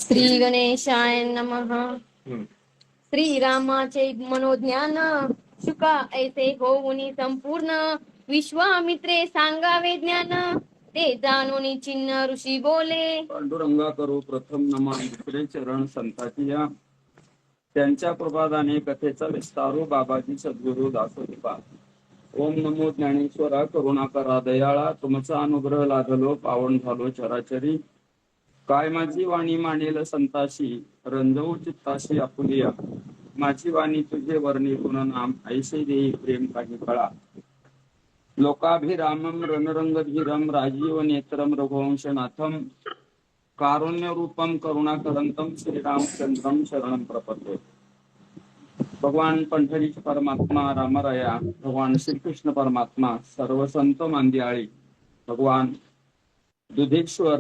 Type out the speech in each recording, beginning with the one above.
श्री गणेशाय नमः। श्रीरामाचे मनोज्ञान शुका ऐसे होऊनी संपूर्ण विश्वामित्रे सांगावे ज्ञान ते जाणून चिन्ह ऋषी बोले. पांडुरंगा करू प्रथम नमन दुसरे चरण संताची या त्यांच्या प्रभादाने कथेचा विस्तारू बाबाजी सद्गुरु दासोपा. ओम नमो ज्ञानेश्वरा करुणाकरा दयाळा तुमचा अनुग्रह लाभलो पावन झालो चराचरी. काय माझी वाणी मानेल संताशी रंजवू चित्ताशी आपुलिया. माझी वाणी तुझे वर्णी गुणनाम ऐसे देई प्रेम काही कळा. लोकाभिरामम रणरंगधीरम राजीव नेत्रम रघुवंशनाथम कारुण्य रूपम करुणाकरंतम श्रीरामचंद्रम शरणम प्रपद्ये. भगवान पंढरीश परमात्मा रामराया भगवान श्रीकृष्ण परमात्मा सर्व संत मांदियाळी भगवान दुधेश्वर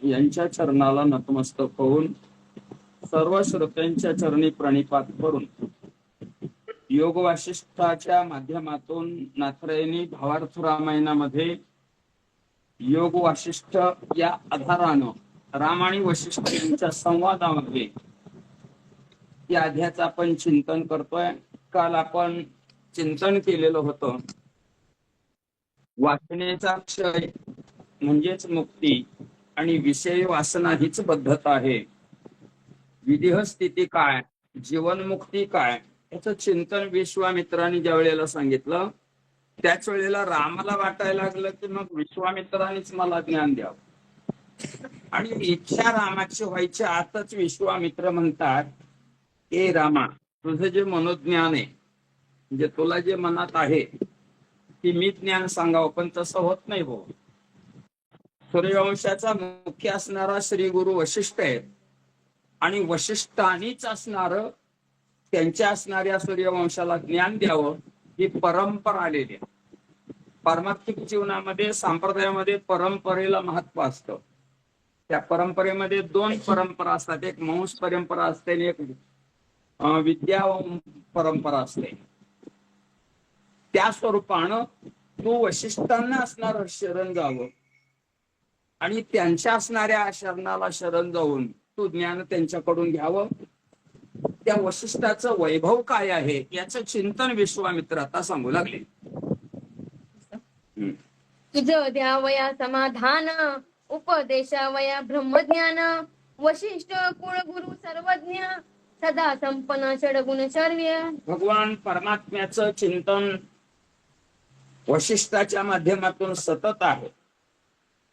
यांच्या चरणाला नतमस्तक होऊन सर्व श्रोत्यांच्या चरणी प्रणिपात करून योग वासिष्ठाच्या माध्यमातून नाथरायणी भावार्थ रामायणामध्ये योग वासिष्ठ या आधारानं राम आणि वशिष्ठ यांच्या संवादामध्ये या अध्यायाचं आपण चिंतन करतोय. काल आपण चिंतन केलेलं होतं वासनेचा क्षय म्हणजेच मुक्ती आणि विषय वासना हीच बद्धता आहे. विदेह स्थिती काय, जीवनमुक्ती काय याचं चिंतन विश्वामित्रांनी ज्या वेळेला सांगितलं त्याच वेळेला रामाला वाटायला लागलं की मग विश्वामित्रांनीच मला ज्ञान द्यावं. आणि इच्छा रामाची व्हायच्या आतच विश्वामित्र म्हणतात ए रामा तुझं जे मनोज्ञान आहे म्हणजे तुला जे मनात आहे की मी ज्ञान सांगावं पण तसं होत नाही भाऊ. सूर्यवंशाचा मुख्य असणारा श्री गुरु वशिष्ठ आहेत आणि वशिष्ठांनीच असणार त्यांच्या असणाऱ्या सूर्यवंशाला ज्ञान द्यावं ही परंपरा आलेली आहे. पारमार्थिक जीवनामध्ये संप्रदायामध्ये परंपरेला महत्व असतं. त्या परंपरेमध्ये दोन परंपरा असतात, एक वंश परंपरा असते आणि एक विद्या परंपरा असते. त्या स्वरूपानं तू वशिष्ठांना असणार शरण जावं आणि त्यांच्या असणाऱ्या शरणाला शरण जाऊन तू ज्ञान त्यांच्याकडून घ्यावं. त्या वशिष्ठाचं वैभव काय आहे याचं चिंतन विश्वामित्र आता सांगू लागले. तुझं द्यावया समाधान उपदेशावया ब्रह्मज्ञान वशिष्ठ कुळगुरु सर्वज्ञ सदा संपन्न षडगुण शर्व्य. भगवान परमात्म्याचं चिंतन वशिष्ठाच्या माध्यमातून सतत आहे.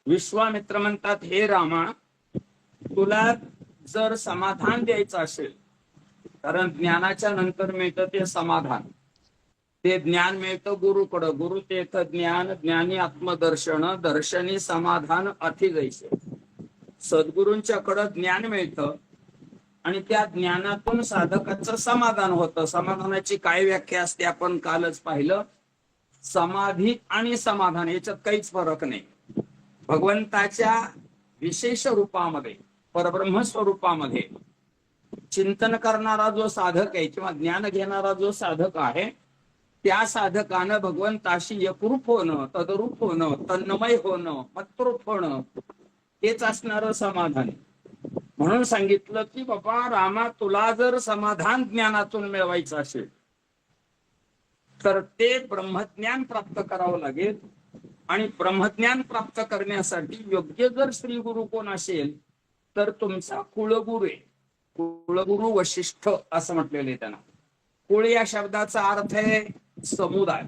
विश्वामित्र म्हणतात हे रामा तुला जर समाधान द्यायचं असेल कारण ज्ञानाच्या नंतर मिळतं ते समाधान. ते ज्ञान मिळतं गुरुकडं, गुरु तेथ ज्ञान ज्ञानी आत्मदर्शन दर्शनी समाधान अति जैसे. सद्गुरूंच्याकडं ज्ञान मिळतं आणि त्या ज्ञानातून साधकाचं समाधान होतं. समाधानाची काय व्याख्या असते आपण कालच पाहिलं. समाधी आणि समाधान याच्यात काहीच फरक नाही. भगवंताच्या विशेष रूपामध्ये परब्रह्म स्वरूपामध्ये चिंतन करणारा जो साधक आहे किंवा ज्ञान घेणारा जो साधक आहे त्या साधकानं भगवंताशी एकरूप होणं तदरूप होणं तन्मय होणं मत्रूप होणं हेच असणारं समाधान. म्हणून सांगितलं की बाबा रामा तुला जर समाधान ज्ञानातून मिळवायचं असेल तर ते ब्रह्मज्ञान प्राप्त करावं लागेल. आणि ब्रह्मज्ञान प्राप्त करण्यासाठी योग्य जर श्री गुरु कोण असेल तर तुमचा कुळगुरु आहे. कुळगुरु वशिष्ठ असं म्हटलेलं आहे त्यांना. कुळ या शब्दाचा अर्थ आहे समुदाय.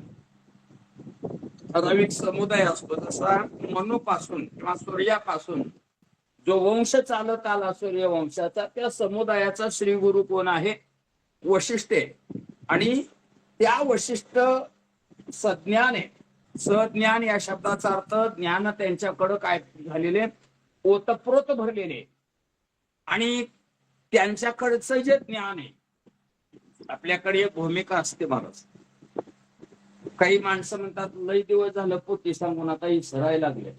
ठराविक समुदाय असतो. जसा मनुपासून किंवा सूर्यापासून जो वंश चालत आला सूर्यवंशाचा त्या समुदायाचा श्री गुरु कोण आहे वशिष्ठ आहे. आणि त्या वशिष्ठ सज्ञान आहे. सज्ञान या शब्दाचा अर्थ ज्ञान त्यांच्याकडं काय झालेले ओतप्रोत भरलेले आणि त्यांच्याकडचं जे ज्ञान आहे. आपल्याकडे एक भूमिका असते महाराज. काही माणसं म्हणतात लय दिवस झालं पोती सांगून आता विसरायला लागले.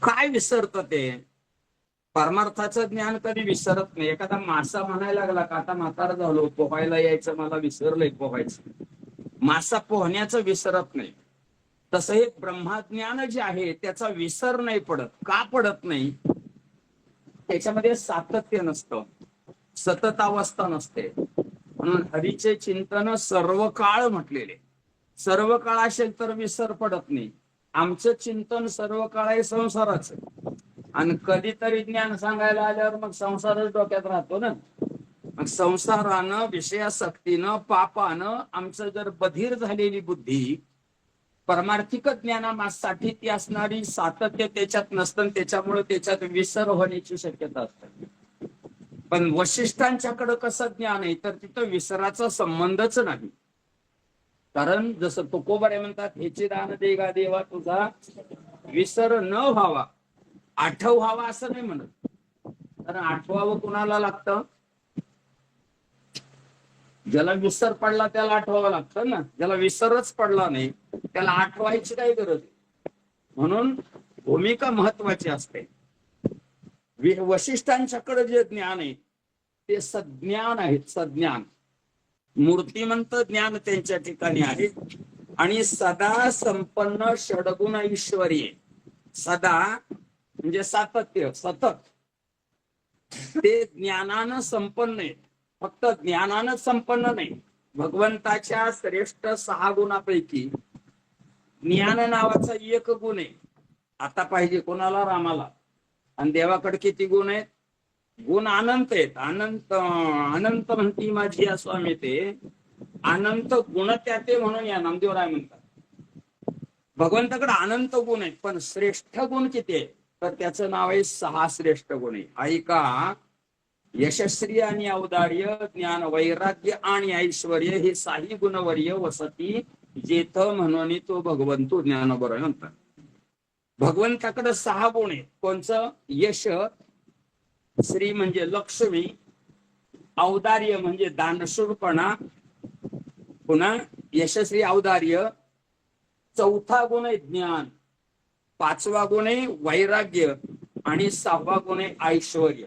काय विसरत ते परमार्थाचं ज्ञान कधी विसरत नाही. एखादा मासा म्हणायला लागला का आता म्हातारा झालो पोहायला यायचं मला विसरलंय पोहायचं. मासा पोहण्याचं विसरत नाही. तसं हे ब्रह्मज्ञान जे आहे त्याचा विसर नाही पडत. का पडत नाही त्याच्यामध्ये सातत्य नसतं, सततावस्था नसते. म्हणून हरीचे चिंतन सर्व काळ म्हटलेले. सर्व काळ असेल तर विसर पडत नाही. आमचं चिंतन सर्व काळ आहे संसाराचं, आणि कधीतरी ज्ञान सांगायला आल्यावर मग संसारच डोक्यात राहतो ना. मग संसारानं, विषयासक्तीनं, पापानं आमचं जर बधीर झालेली बुद्धी परमार्थिक ज्ञानासाठी ती असणारी सातत्य त्याच्यात नसतं, त्याच्यामुळे त्याच्यात विसर होण्याची शक्यता असते. पण वशिष्ठांच्याकडे कसं ज्ञान आहे तर तिथं विसराचा संबंधच नाही. कारण जसं तुकोबारे म्हणतात, ह्याची दान दे गा देवा तुझा विसर न व्हावा, आठव व्हावा असं नाही म्हणत. कारण आठवावं कुणाला लागतं? ज्याला विसर पडला त्याला आठवावं लागतं ना. ज्याला विसरच पडला नाही त्याला आठवायची काही गरज नाही. म्हणून भूमिका महत्वाची असते. वशिष्ठांच्याकडे जे ज्ञान आहे ते सज्ञान आहे. सज्ञान मूर्तिमंत ज्ञान त्यांच्या ठिकाणी आहे. आणि सदा संपन्न षडगुण ऐश्वर्य, सदा म्हणजे सातत्य, सतत ते ज्ञानानं संपन्न आहे. फक्त ज्ञानानं संपन्न नाही, भगवंताच्या श्रेष्ठ 6 गुणापैकी ज्ञान नावाचा एक गुण आहे. आता पाहिजे कोणाला? रामाला. आणि देवाकडे किती गुण आहेत? गुण अनंत आहेत. अनंत अनंत म्हणती माझी या स्वामी ते अनंत गुण त्याते म्हणून या नामदेवराय म्हणतात. भगवंताकडे अनंत गुण आहेत, पण श्रेष्ठ गुण किती आहे तर त्याचं नाव आहे 6 श्रेष्ठ गुण आहे. ऐका, यशस्वी आणि औदार्य, ज्ञान, वैराग्य आणि ऐश्वर हे 6 गुणवर्य वसती जेथ म्हणून तो भगवंतो ज्ञानोबर म्हणतात. भगवंताकडे 6 गुण आहेत. कोणचं? यश, श्री म्हणजे लक्ष्मी, औदार्य म्हणजे दानशूरपणा, पुन्हा यशस्वी औदार्य. 4था गुण आहे ज्ञान, 5वा गुण आहे वैराग्य आणि 6वा गुण आहे ऐश्वर्य.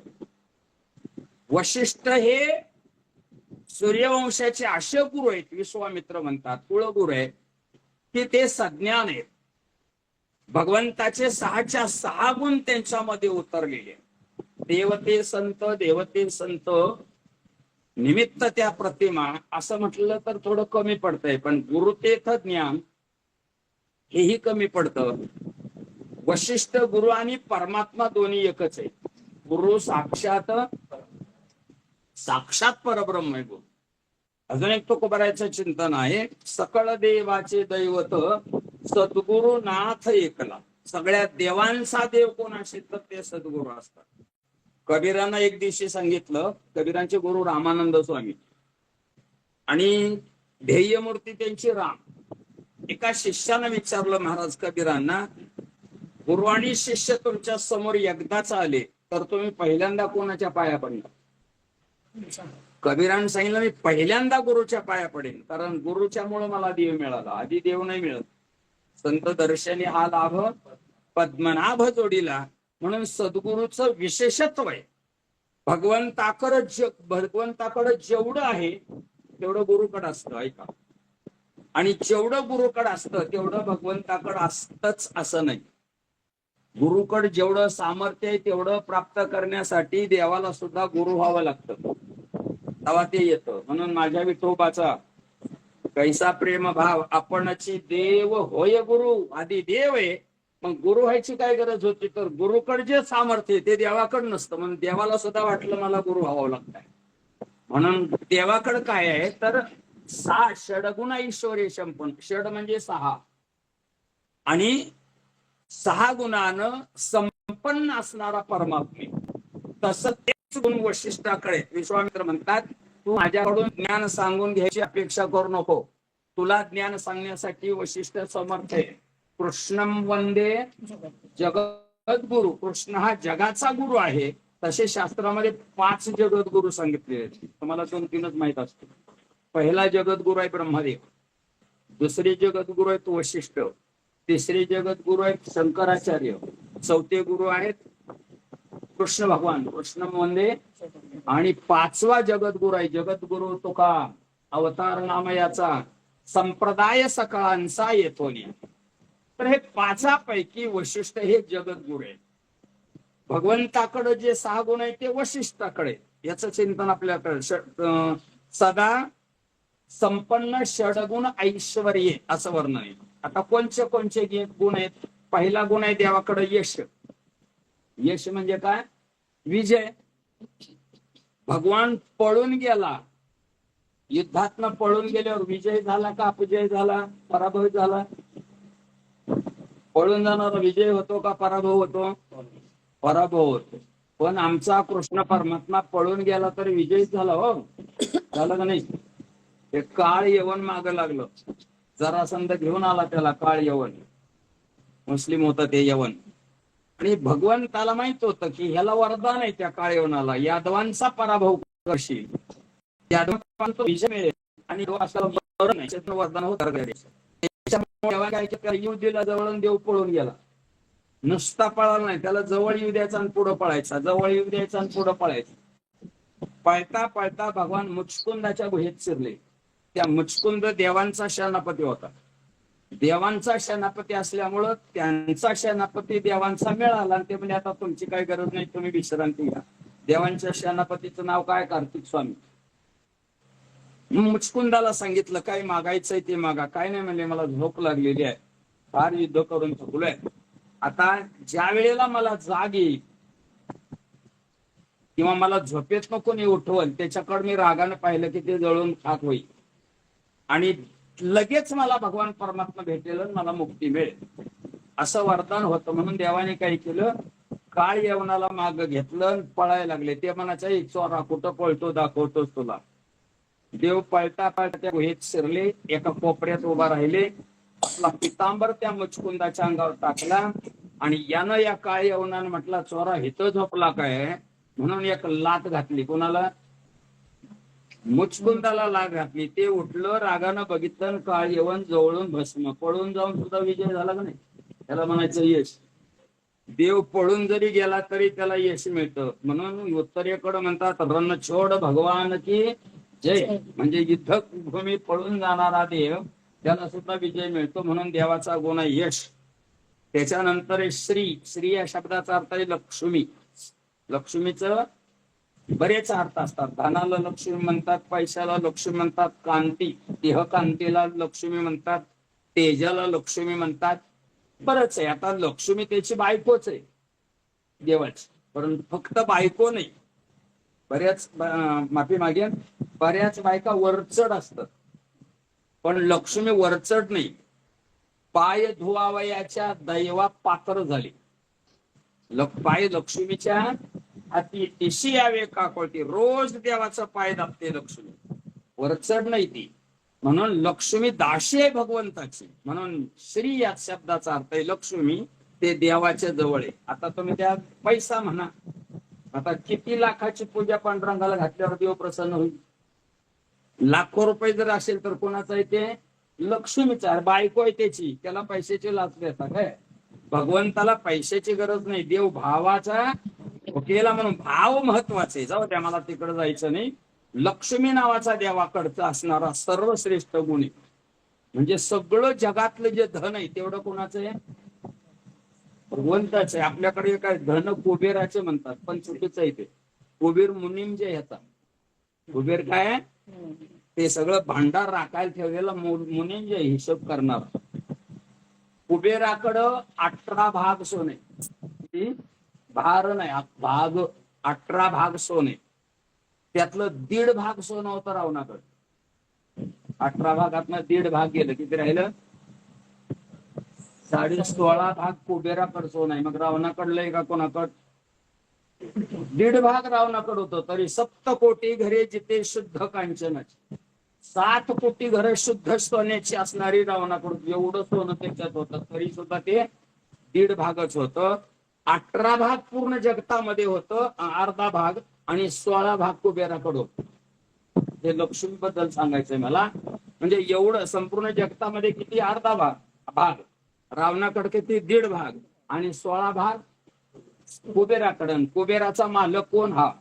वशिष्ठ हे सूर्यवंशाचे असे गुरु आहेत, विश्वामित्र म्हणतात, कुळगुरु आहेत की ते सज्ञान आहेत. भगवंताचे 6च्या 6 गुण त्यांच्यामध्ये उतरलेले. देवते संत, देवते संत निमित्त त्या प्रतिमा असं म्हटलं तर थोडं कमी पडतंय, पण गुरुतेथ ज्ञान हेही कमी पडतं. वशिष्ठ गुरु आणि परमात्मा दोन्ही एकच आहे. गुरु साक्षात परब्रह्म आहे गुरु. अजून एक तुकोबारायचं चिंतन आहे, सकळ देवाचे दैवत सद्गुरु नाथ एकला. सगळ्या देवांचा देव कोण असेल तर ते सद्गुरु असतात. कबीरांना एक दिवशी सांगितलं, कबीरांचे गुरु रामानंद स्वामी आणि ध्येयमूर्ती त्यांची राम. एका शिष्यानं विचारलं महाराज कबीरांना, गुरु आणि शिष्य तुमच्या समोर एकदाच आले तर तुम्ही पहिल्यांदा कोणाच्या पाया पडला? कबीरानं सांगितलं, मी पहिल्यांदा गुरुच्या पाया पडेन, कारण गुरुच्या मुळे मला देव मिळाला, आधी देव नाही मिळत. संत दर्शनी हा लाभ पद्मनाभ जोडीला. म्हणून सद्गुरूचं विशेषत्व आहे. भगवंताकडे जेवढं आहे तेवढं गुरुकडे असतं. ऐका, आणि जेवढं गुरुकडे असतं तेवढं भगवंताकडे असतच असं नाही. गुरुकडे जेवढं सामर्थ्य आहे तेवढं प्राप्त करण्यासाठी देवाला सुद्धा गुरु व्हावं लागतं, तेव्हा ते येतं. म्हणून माझ्या विठोबाचा कैसा प्रेम भाव, आपणची देव होय गुरु. आधी देव आहे, मग गुरु व्हायची काय गरज होती तर गुरुकडे जे सामर्थ्य ते देवाकडे नसतं. म्हणून देवाला सुद्धा वाटलं मला गुरु व्हावं लागतंय. म्हणून देवाकडे काय आहे तर 6 षडगुण ऐश्वर्य संपन्न. षड म्हणजे 6 आणि 6 गुणानं संपन्न असणारा परमात्मा. तसं तेच गुण वशिष्ठाकडे. विश्वामित्र म्हणतात, तू माझ्याकडून ज्ञान सांगून घ्यायची अपेक्षा करू नको, तुला ज्ञान सांगण्यासाठी वशिष्ठ समर्थ आहे. कृष्णम वंदे जगद्गुरु. कृष्ण हा जगाचा गुरु आहे. तसे शास्त्रामध्ये 5 जगद्गुरु सांगितले. तुम्हाला 2-3च माहित असतो. पहिला जगद्गुरु आहे ब्रह्मदेव, दुसरे जगद्गुरु आहेत वशिष्ठ, तिसरे जगद्गुरु आहेत शंकराचार्य, चौथे गुरु आहेत कृष्ण भगवान, कृष्ण वंदे, आणि 5वा जगद्गुरु आहे जगद्गुरु तुका, अवतार नाम याचा, संप्रदाय सकाळांचा येथोनी. तर हे 5पैकी वशिष्ठ हे जगद्गुरु आहे. भगवंताकडे जे 6 गुण आहेत ते वशिष्ठाकडे. याचं चिंतन आपल्याकडे सदा संपन्न षडगुण ऐश्वर्ये असं वर्णन आहे. आता कोणचे कोणचे गुण आहेत? पहिला गुण आहे देवाकडे यश. यश म्हणजे काय? विजय. भगवान पळून गेला, युद्धातनं पळून गेल्यावर विजय झाला का अपजय झाला, पराभव झाला? पळून जाणारा विजय होतो का पराभव होतो? पराभव होतो. पण आमचा कृष्ण परमात्मा पळून गेला तरी विजय झाला. हो, झालं का नाही? ते काळ यवन माग लागलं. जरासंध घेऊन आला त्याला काळ यवन. मुस्लिम होतं ते यवन. आणि भगवंताला माहित होतं की ह्याला वरदान आहे त्या काळ यवनाला, यादवांचा पराभव करशील, यादवांचा विजय मिळेल. आणि वरदान होत येऊ दिला जवळून देव पळून गेला. नुसता पळाला नाही, त्याला जवळ येऊ द्यायचा आणि पुढं पळायचा, जवळ येऊ द्यायचा आणि पुढं पळायचं. पळता पळता भगवान मुचकुंदाच्या गुहेत शिरले. त्या मुचकुंद देवांचा सेनापती होता. देवांचा सेनापती असल्यामुळं त्यांचा सेनापती देवांचा मिळाला. आणि ते म्हणजे आता तुमची काही गरज नाही, तुम्ही विश्रांती घ्या. देवांच्या सेनापतीचं नाव काय? कार्तिक स्वामी. मुचकुंदाला सांगितलं काय मागायचंय ते मागा. काय नाही म्हणले, मला झोप लागलेली आहे, फार युद्ध करून थकलोय. आता ज्या वेळेला मला जाग येईल किंवा मला झोपेत कोणी उठवल त्याच्याकडे मी रागाने पाहिलं की ते जळून खाक होईल आणि लगेच मला भगवान परमात्मा भेटेल, मला मुक्ती मिळेल, असं वरदान होतं. म्हणून देवाने काय केलं? काळ यवनाला माग घेतलं, पळायला लागले. ते म्हणायचं चोरा कुठं पळतो दाखवतोच तुला. देव पळता पळता त्या गुहेत शिरले, एका कोपऱ्यात उभा राहिले, आपला पितांबर त्या मुचकुंदाच्या अंगावर टाकला आणि यानं या काळ यवनानं म्हटला चोरा हिथं झोपला काय, म्हणून एक लात घातली. कोणाला? मुचकुंदाला लात घातली. ते उठलं, रागानं बघितलं, काळ यवन जवळून भस्म. पळून जाऊन सुद्धा विजय झाला का नाही, त्याला म्हणायचं यश. देव पळून जरी गेला तरी त्याला यश मिळतं. म्हणून उत्तरेकडे म्हणतात रणछोड भगवान की जय. म्हणजे युद्धभूमी पळून जाणारा देव, त्याला सुद्धा विजय मिळतो. म्हणून देवाचा गुण आहे यश. त्याच्यानंतर श्री. श्री या शब्दाचा अर्थ आहे लक्ष्मी. लक्ष्मीचं बरेच अर्थ असतात. धनाला लक्ष्मी म्हणतात, पैशाला लक्ष्मी म्हणतात, कांती देह कांतीला लक्ष्मी म्हणतात, तेजाला लक्ष्मी म्हणतात, बरंच आहे. आता लक्ष्मी त्याची बायकोच आहे देवाची, परंतु फक्त बायको नाही. बऱ्याच माफी मागेन, बऱ्याच बायका वरचढ असतात, पण लक्ष्मी वरचढ नाही. पाय धुवावयाच्या दैवा पात्र झाली. पाय लक्ष्मीच्या हाती टिशी यावे का कळती. रोज देवाचा पाय दाबते लक्ष्मी, वरचढ नाही ती. म्हणून लक्ष्मी दाशी आहे भगवंताची. म्हणून श्री या शब्दाचा अर्थ आहे लक्ष्मी, ते देवाच्या जवळ आहे. आता तुम्ही त्या पैसा म्हणा, आता किती लाखाची पूजा पांडुरंगाला घातल्यावर देव प्रसन्न होईल? लाखो रुपये जर असेल तर कोणाचा आहे ते? लक्ष्मीचा. बायको आहे त्याची, त्याला पैशाची लाच देतात काय? भगवंताला पैशाची गरज नाही, देव भावाचा केला म्हणून भाव महत्वाचे. जाऊ द्या, मला तिकडे जायचं नाही. लक्ष्मी नावाचा देवाकडचा असणारा सर्वश्रेष्ठ गुण म्हणजे सगळं जगातलं जे धन आहे तेवढं कोणाचं आहे? भगवंताचं आहे. आपल्याकडे काय धन कुबेराचे म्हणतात, पण चुकीचं आहे ते. कुबेर मुनीम जे ह्याचा कुबेर काय, ते सगळं भांडार राखायला ठेवलेला मुनीम जे हिशोब करणार. कुबेराकडं 18 भाग सोने, भार नाही भाग, 18 भाग सोने, त्यातलं 1.5 भाग सोनं होतं रावणाकडे. 18 भागातनं 1.5 भाग गेलं, किती राहिलं? 16.5 भाग कुबेराकडे सोनं आहे. मग रावणाकडलंय का कोणाकड? 1.5 भाग रावणाकडे होतं. तरी 7 कोटी घरे जिथे शुद्ध कांचनाची, 7 कोटी घरे शुद्ध सोन्याची असणारी रावणाकडून एवढं सोनं त्याच्यात होतं, तरी सुद्धा ते 1.5 भागच होतं. 18 भाग पूर्ण जगतामध्ये होतं, अर्धा भाग, आणि 16 भाग कुबेराकडे होत. हे लक्ष्मी बद्दल सांगायचंय मला. म्हणजे एवढं संपूर्ण जगतामध्ये किती? अर्धा भाग रावणाकडे, किती? 1.5 भाग, आणि 16 भाग कुबेराकडे. कुबेराचा मालक कोण? हा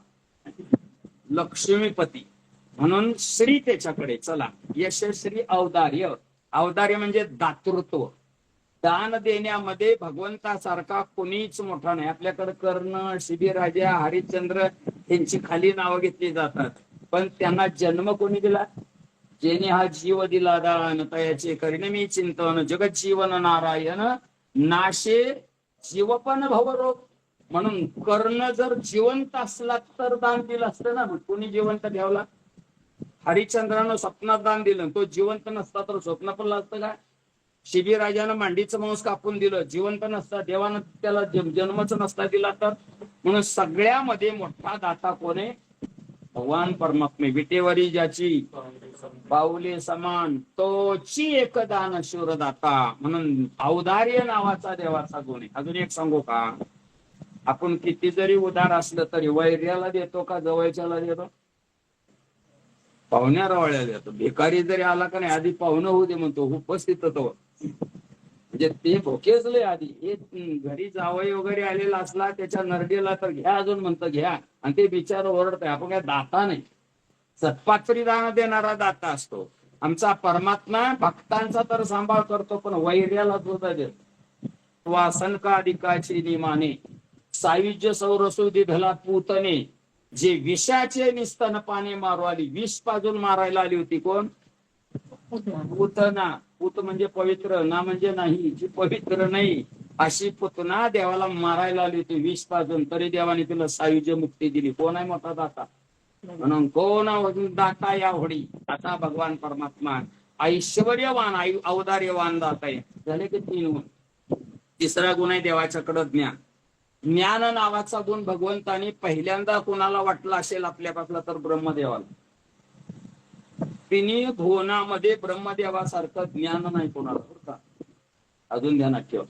लक्ष्मीपती. म्हणून श्री त्याच्याकडे. चला, यशश्री औदार्य. औदार्य म्हणजे दातृत्व. दान देण्यामध्ये भगवंतासारखा कोणीच मोठा नाही. आपल्याकडे कर्ण, शिबीराजा, हरिश्चंद्र यांची खाली नावं घेतली जातात, पण त्यांना जन्म कोणी दिला? जेणे हा जीव दिला दान, तयाचे करीन मी चिंतन, जगत जीवन नारायण नाशे जीवपण भवरोग. म्हणून कर्ण जर जिवंत असला तर दान दिलं असतं ना. कोणी जिवंत ठेवला? हरिश्चंद्रानं स्वप्नात दान दिलं, तो जिवंत नसता तर स्वप्न पण लागतं का? शिबीराजानं मांडीचं मांस कापून दिलं, जिवंत नसता, देवानं त्याला जन्मच नसता दिला तर. म्हणून सगळ्यामध्ये मोठा दाता कोण आहे? भगवान परमात्मे. विटेवरी ज्याची पाऊले समान, तोची एक दान शूरदाता. म्हणून औदार्य नावाचा देवाचा गुण आहे. अजून एक सांगू का? आपण किती जरी उदार असलं तरी वैर्याला देतो का जवळच्याला देतो? पाहुण्या रावळ्याला देतो. भिकारी जरी आला का नाही, आधी पाहुणं होऊ दे म्हणतो, उपस्थित होतो. म्हणजे ते भोकेचले आधी. एक घरी जावई वगैरे आलेला असला त्याच्या नरडीला तर घ्या, अजून म्हणतं घ्या, आणि ते बिचार ओरडतंय. आपण काय दाता नाही, सत्पात्री दान देणारा दाता असतो. आमचा परमात्मा भक्तांचा तर सांभाळ करतो, पण वैर्याला सुद्धा देतो. वासन का अधिकाची निमाने, सायुज्य सौरसुदी धला पूतने, जे विषाचे निस्तन पाने मारू आली. विष पाजून मारायला आली होती कोण? पूतना. पूत म्हणजे पवित्र, ना म्हणजे नाही, जी पवित्र नाही अशी पुतना देवाला मारायला आली होती विष पाजून, तरी देवाने तिला सायुज्य मुक्ती दिली. कोण आहे मोठा दाता? म्हणून कोण दाता या होडी? आता भगवान परमात्मा ऐश्वर्यवान, औदार्यवान दाता आहे. झाले की 3 गुण. तिसरा गुण आहे देवाच्याकडं ज्ञान. ज्ञान नावाचा गुण भगवंताने पहिल्यांदा कोणाला वाटला असेल आपल्यापासला तर ब्रह्मदेवाला. तिन्ही भुवनामध्ये ब्रह्मदेवासारखं ज्ञान नाही कोणाला, बरं का? अजून ध्यानात ठेवा.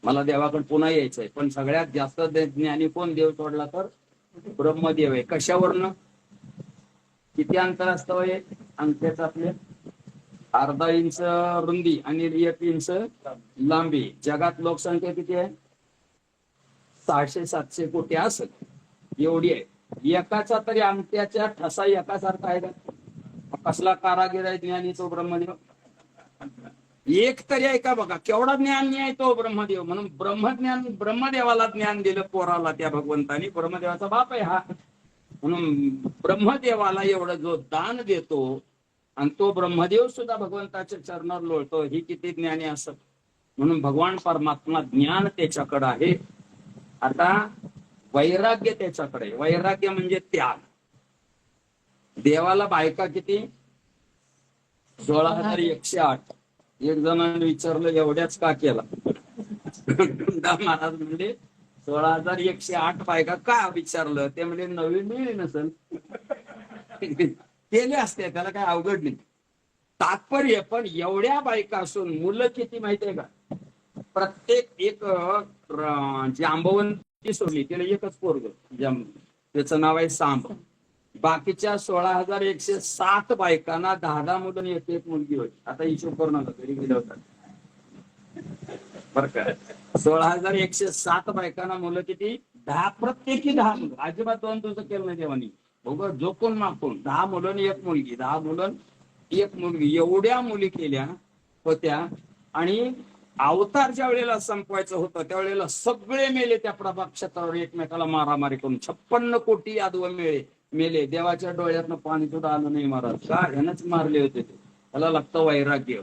मला देवाकडे पुन्हा यायचंय, पण सगळ्यात जास्त ज्ञानी कोण देव सोडला तर ब्रह्मदेव आहे. कशावरनं? किती अंतर असतं हे अंगठ्याचं? आपले अर्धा इंच रुंदी आणि 1 इंच लांबी. जगात लोकसंख्या किती आहे? 600-700 कोटी असत, एवढी आहे. एकाचा तरी अंगठ्याच्या ठसा एकासारखा आहे का? कसला कारागीर आहे ज्ञानी तो ब्रह्मदेव? एक तरी आहे का? बघा केवढा ज्ञानी आहे तो ब्रह्मदेव. म्हणून ब्रह्मज्ञान, ब्रह्मदेवाला ज्ञान दिलं पोराला त्या भगवंतानी. ब्रह्मदेवाचा बाप आहे हा. म्हणून ब्रह्मदेवाला एवढं जो दान देतो, आणि तो ब्रह्मदेव सुद्धा भगवंताच्या चरणावर लोळतो, ही किती ज्ञानी असत. म्हणून भगवान परमात्मा ज्ञान त्याच्याकडे आहे. आता वैराग्य त्याच्याकडे. वैराग्य म्हणजे त्याग. देवाला बायका किती? 16,108. एक जणांनी विचारलं एवढ्याच का केला? महाराज म्हणजे 16,108 बायका का विचारलं? ते म्हणजे नवीन मिळली नसेल, केले असते, त्याला काय अवघड नाही. तात्पर्य पण एवढ्या बायका असून मुलं किती माहितीये का? प्रत्येक एक जांबवंती सोडली, तिला एकच पोरग, त्याचं नाव आहे सांब. बाकीच्या 16,107 बायकांना 10 मुलं, एक मुलगी होती. आता हिशोब करू नका, घरी गेले होतात बरं का. 16,107 बायकांना मुलं किती? 10. प्रत्येकी 10 मुलं. अजिबात 2 तुझं केलं नाही देवानी. बघ जोकून मागून 10 मुलं आणि 1 मुलगी, 10 मुलं 1 मुलगी, एवढ्या मुली केल्या होत्या. आणि अवतार ज्या वेळेला संपवायचं होतं त्यावेळेला सगळे मेले त्या प्रभात क्षेत्रावर, एकमेकाला मारामारी करून. 56 कोटी यादव मेले. देवाच्या डोळ्यातनं पाणी सुद्धा आलं नाही महाराज. का? ह्यानंच मारले होते ते. त्याला लागतं वैराग्य.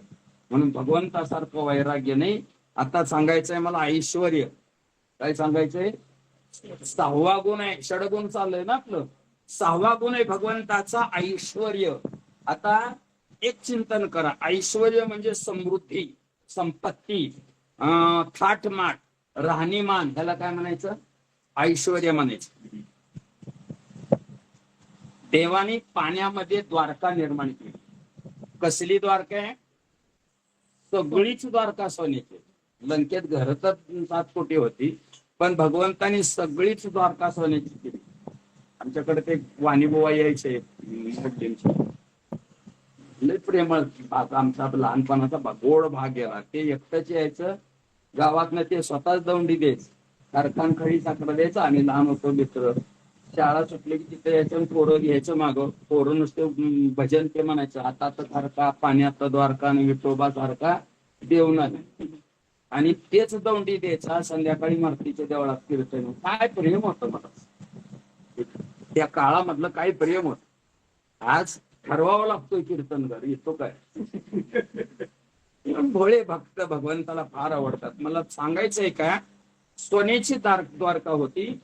म्हणून भगवंतासारखं वैराग्य नाही. आता सांगायचंय मला ऐश्वर. काय सांगायचंय? 6वा गुण आहे. षडगुण चाललंय ना आपलं. 6वा गुण आहे भगवंताचा ऐश्वर. आता एक चिंतन करा. ऐश्वर म्हणजे समृद्धी, संपत्ती, थाटमाट, राहणीमान, ह्याला काय म्हणायचं? ऐश्वर म्हणायचं. देवानी पाण्यामध्ये द्वारका निर्माण केली. कसली द्वारका आहे? सगळीच द्वारका सोन्याची. लंकेत घर तर 7 कोटी होती, पण भगवंतानी सगळीच द्वारका सोन्याची केली. आमच्याकडे ते वाणीबुवा यायचे, लय प्रेमळ. आमचा लहानपणाचा गोड भाग गेला. ते एकटंच यायचं गावातनं, ते स्वतःच दौंडी द्यायचं, कारखानखळी साखर द्यायचं. आणि लहान होतो मित्र, शाळा सुटली की तिथे यायचं, पोरं घ्यायचं मागं. पोरं नुसते भजन ते म्हणायचं, आता सारखा पाण्यात द्वारका आणि विठोबा सारखा देव नाही. आणि तेच दौंडी द्यायचा संध्याकाळी मारुतीच्या देवळात कीर्तन. काय प्रेम होतं मला त्या काळामधलं, काय प्रेम होत. आज ठरवावं लागतोय कीर्तनकार येतो काय. भोळे भक्त भगवंताला फार आवडतात. मला सांगायचंय का, सोन्याची द्वारका होती.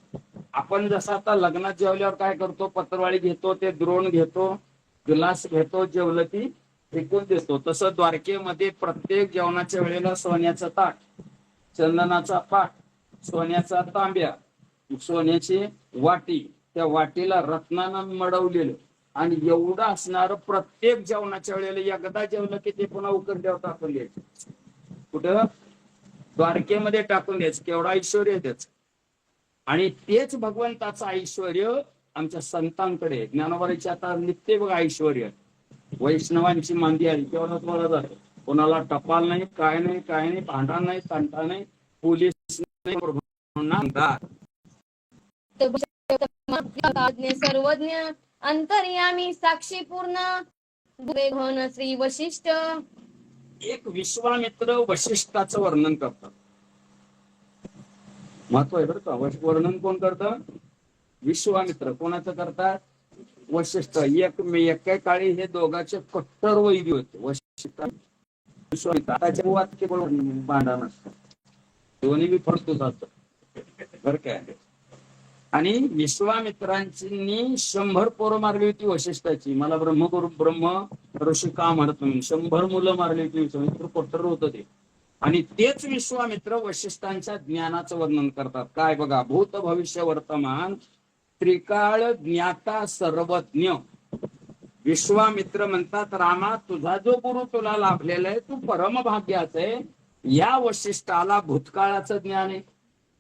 आपण जसं आता लग्नात जेवल्यावर काय करतो, पत्रवाळी घेतो, ते द्रोण घेतो, ग्लास घेतो, जेवलं की फेकून देतो. तसं द्वारकेमध्ये प्रत्येक जेवणाच्या वेळेला सोन्याचं ताट, चंदनाचा पाट, सोन्याचा तांब्या, सोन्याची वाटी, त्या वाटीला रत्नानं मडवलेलं आणि एवढं असणार. प्रत्येक जेवणाच्या वेळेला एकदा जेवलं की ते पुन्हा उकरड्यावर टाकून द्यायचं. कुठं? द्वारकेमध्ये टाकून द्यायचं. केवढं ऐश्वर आहे त्याच. आणि तेच भगवंताचं ऐश्वर आमच्या संतांकडे. ज्ञानोबाईचे आता नित्य बघा ऐश्वर. वैष्णवांची मांदी आली केवढा थोडा जातो. कोणाला टपाल नाही, काय नाही, काय नाही, भांडण नाही, तंटा नाही, पोलीस नाही, सर्वज्ञ अंतर्यामी साक्षी पूर्ण श्री वशिष्ठ. एक विश्वामित्र वशिष्ठाचं वर्णन करतात. महत्व आहे बरं का. वर्णन कोण करतं? विश्वामित्र. कोणाचं करतात? वशिष्ठ. एका काळी हे दोघांचे कट्टर वैरी होते, वशिष्ठ विश्वामित्र. आताच्या वाक्य भांडण असतं, दोन्ही बी फडतो जात बर काय. आणि विश्वामित्रांनी 100 पोरं मारली होती वशिष्ठाची. मला ब्रह्म ऋषी का म्हणत नाही. 100 मुलं मारली होती. विश्वामित्र कट्टर होत ते. आणि तेच विश्वामित्र वशिष्ठांच्या ज्ञानाचं वर्णन करतात. काय बघा, भूत भविष्य वर्तमान त्रिकाळ ज्ञाता सर्वज्ञ. विश्वामित्र म्हणतात, रामा तुझा जो गुरु तुला लाभलेला आहे, तू परमभाग्याचं आहे. या वशिष्ठाला भूतकाळाचं ज्ञान आहे,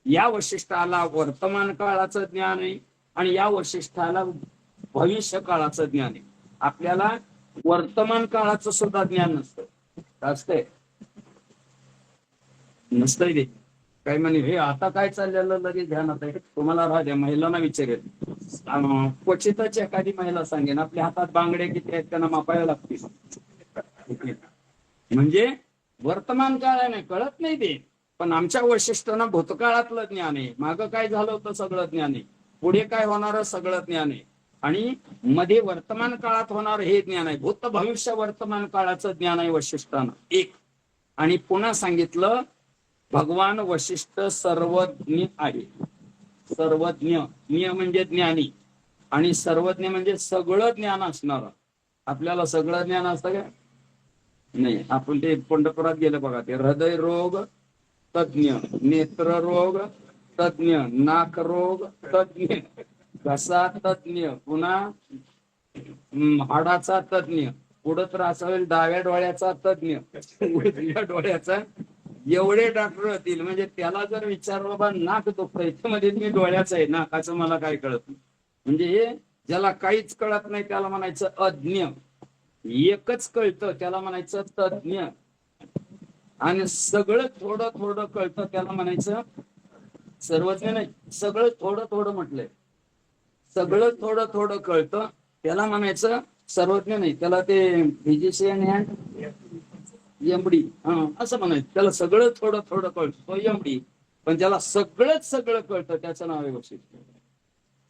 या वशिष्ठाला वर्तमान काळाचं ज्ञान आहे, आणि या वशिष्ठाला भविष्य काळाचं ज्ञान आहे. आपल्याला वर्तमान काळाचं सुद्धा ज्ञान नसतं. असतंय नसतंय ते. काय म्हणे, हे आता काय चाललेलं लगेच ध्यानात आहे तुम्हाला. राहत्या महिलांना विचारेल. क्वचितच एखादी महिला सांगेन आपल्या हातात बांगड्या किती आहेत त्यांना मापायला लागतील. म्हणजे वर्तमान काळ आहे, कळत नाही ते. पण आमच्या वैशिष्ट्यांना भूतकाळातलं ज्ञान आहे, मागं काय झालं होतं सगळं ज्ञान आहे, पुढे काय होणार सगळं ज्ञान आहे, आणि मध्ये वर्तमान काळात होणार हे ज्ञान आहे. भूत भविष्य वर्तमान काळाचं ज्ञान आहे वशिष्ठांना एक. आणि पुन्हा सांगितलं, भगवान वशिष्ठ सर्वज्ञ आहे. सर्वज्ञ, ज्ञ म्हणजे ज्ञानी, आणि सर्वज्ञ म्हणजे सगळं ज्ञान असणार. आपल्याला सगळं ज्ञान असतं का? नाही. आपण ते पंढरपुरात गेलं बघा, ते हृदय रोग तज्ञ, नेत्र रोग तज्ञ, नाक रोग तज्ञ, घसा तज्ञ, पुन्हा हाडाचा तज्ञ, पुढं त्रास होईल डाव्या डोळ्याचा तज्ञ, उजव्या डोळ्याचा. एवढे डॉक्टर होतील. म्हणजे त्याला जर विचार बाबा नाक दुखतंय, मध्ये मी डोळ्याचं आहे, नाकाचं मला काय कळत नाही. म्हणजे हे ज्याला काहीच कळत नाही त्याला म्हणायचं अज्ञ. एकच कळतं त्याला म्हणायचं तज्ञ. आणि सगळं थोडं थोडं कळतं त्याला म्हणायचं सर्वज्ञ. नाही, सगळं थोडं थोडं म्हटलंय. सगळं थोडं थोडं कळतं त्याला म्हणायचं सर्वज्ञ नाही. त्याला ते फिजिशियन अँड एमडी असं म्हणायचं. त्याला सगळं थोडं थोडं कळतं तो एमडी. पण ज्याला सगळंच सगळं कळतं त्याचं नाव आहे वशिष्ठ.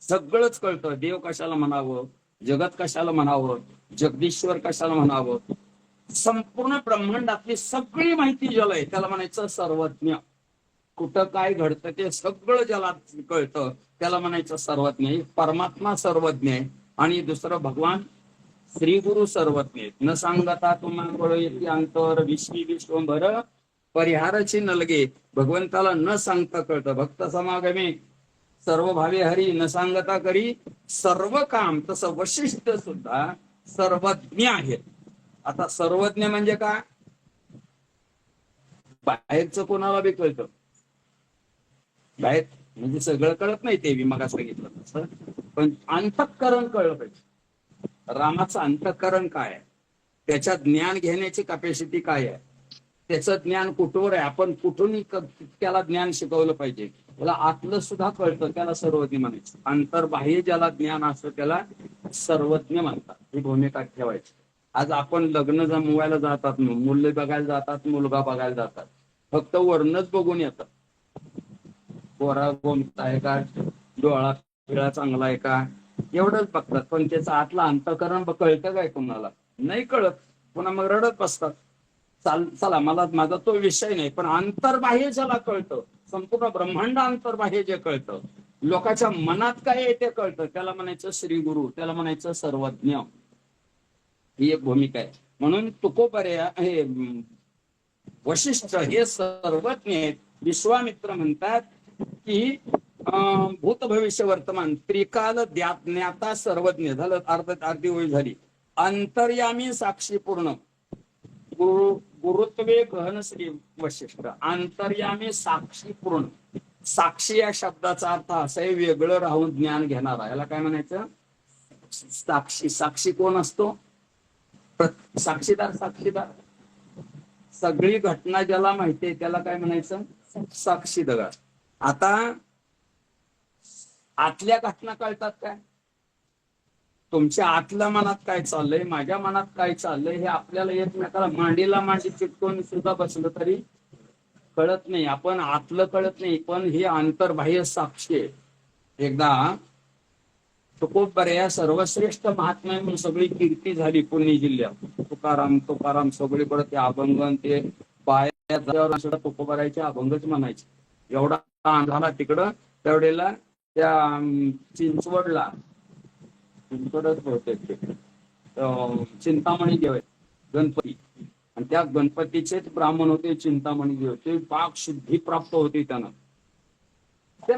सगळंच कळतं. देव कशाला म्हणावं, जगत कशाला म्हणावं, जगदीश्वर कशाला म्हणावं, संपूर्ण ब्रह्मांडातली सगळी माहिती ज्याला आहे त्याला म्हणायचं सर्वज्ञ. कुठं काय घडतं ते सगळं ज्याला कळतं त्याला म्हणायचं सर्वज्ञ. परमात्मा सर्वज्ञ आहे, आणि दुसरं भगवान श्री गुरु सर्वज्ञ आहेत. न सांगता तुम्हाला येते अंतर विश्वी विश्वंभर परिहाराची नलगे. भगवंताला न सांगता कळतं. भक्त समागमे सर्व भावे हरी, न सांगता करी सर्व काम. तसं वशिष्ठ सुद्धा सर्वज्ञ आहेत. आता सर्वज्ञ म्हणजे काय? बाहेरचं कोणाला बी कळतं. बाहेर म्हणजे सगळं कळत नाही ते बी मग सांगितलं तसं. पण अंतःकरण कळलं पाहिजे. रामाचं अंतःकरण काय आहे, त्याच्यात ज्ञान घेण्याची कॅपॅसिटी काय आहे, त्याचं ज्ञान कुठवर आहे, आपण कुठून त्याला ज्ञान शिकवलं पाहिजे. त्याला आतलं सुद्धा कळतं त्याला सर्वज्ञ म्हणायचं. अंतर्बाह्य ज्याला ज्ञान असतं त्याला सर्वज्ञ म्हणतात. ही भूमिका ठेवायची. आज आपण लग्न जमवायला जातात, मुलं बघायला जातात, मुलगा बघायला जातात. फक्त वर्णच बघून येतात. गोरा गोमता आहे का, डोळा पिळा चांगला आहे का, एवढंच बघतात. पण त्याचं आतलं अंतःकरण कळतं काय कोणाला? नाही कळत. पुन्हा मग रडत बसतात. चला मला माझा तो विषय नाही, पण अंतर्बाह्य ज्याला कळतं, संपूर्ण ब्रह्मांड अंतर्बाह्य जे कळतं, लोकांच्या मनात काय आहे ते कळतं, त्याला म्हणायचं श्री गुरु, त्याला म्हणायचं सर्वज्ञ. ही एक भूमिका आहे. म्हणून तुकोबऱ्या हे वशिष्ठ हे सर्वज्ञ आहेत. विश्वामित्र म्हणतात की भूत भविष्य वर्तमान त्रिकाल ज्ञाता सर्वज्ञ झालं. अर्धी ओळी झाली. अंतर्यामी साक्षी पूर्ण गुरुत्वे गहन श्री वशिष्ठ. अंतर्यामी साक्षी पूर्ण. साक्षी या शब्दाचा अर्थ असा आहे, वेगळं राहून ज्ञान घेणारा. याला काय म्हणायचं? साक्षी. साक्षी कोण असतो? साक्षीदार. साक्षीदार सगळी घटना ज्याला माहितीये त्याला काय म्हणायचं? साक्षीदार. आता आतल्या घटना कळतात काय? तुमच्या आतल्या मनात काय चाललंय, माझ्या मनात काय चाललंय, हे आपल्याला एकमेकाला मांडीला मांडी चिटकून सुद्धा बसलं तरी कळत नाही. आपण आतलं कळत नाही, पण हे अंतर्बाह्य साक्षी आहे. एकदा तुकोबऱ्या सर्वश्रेष्ठ महात्मा म्हणून सगळी कीर्ती झाली पुणे जिल्ह्यात. तुकाराम सगळीकडे ते अभंगन ते बाया तुकोबऱ्याचे अभंगच म्हणायचे. एवढा झाला तिकडं. त्यावेळेला त्या चिंचवडच बहुतेक चिंतामणी देव गणपती, आणि त्या गणपतीचेच ब्राह्मण होते चिंतामणी देव. ते पाक शुद्धी प्राप्त होती त्यांना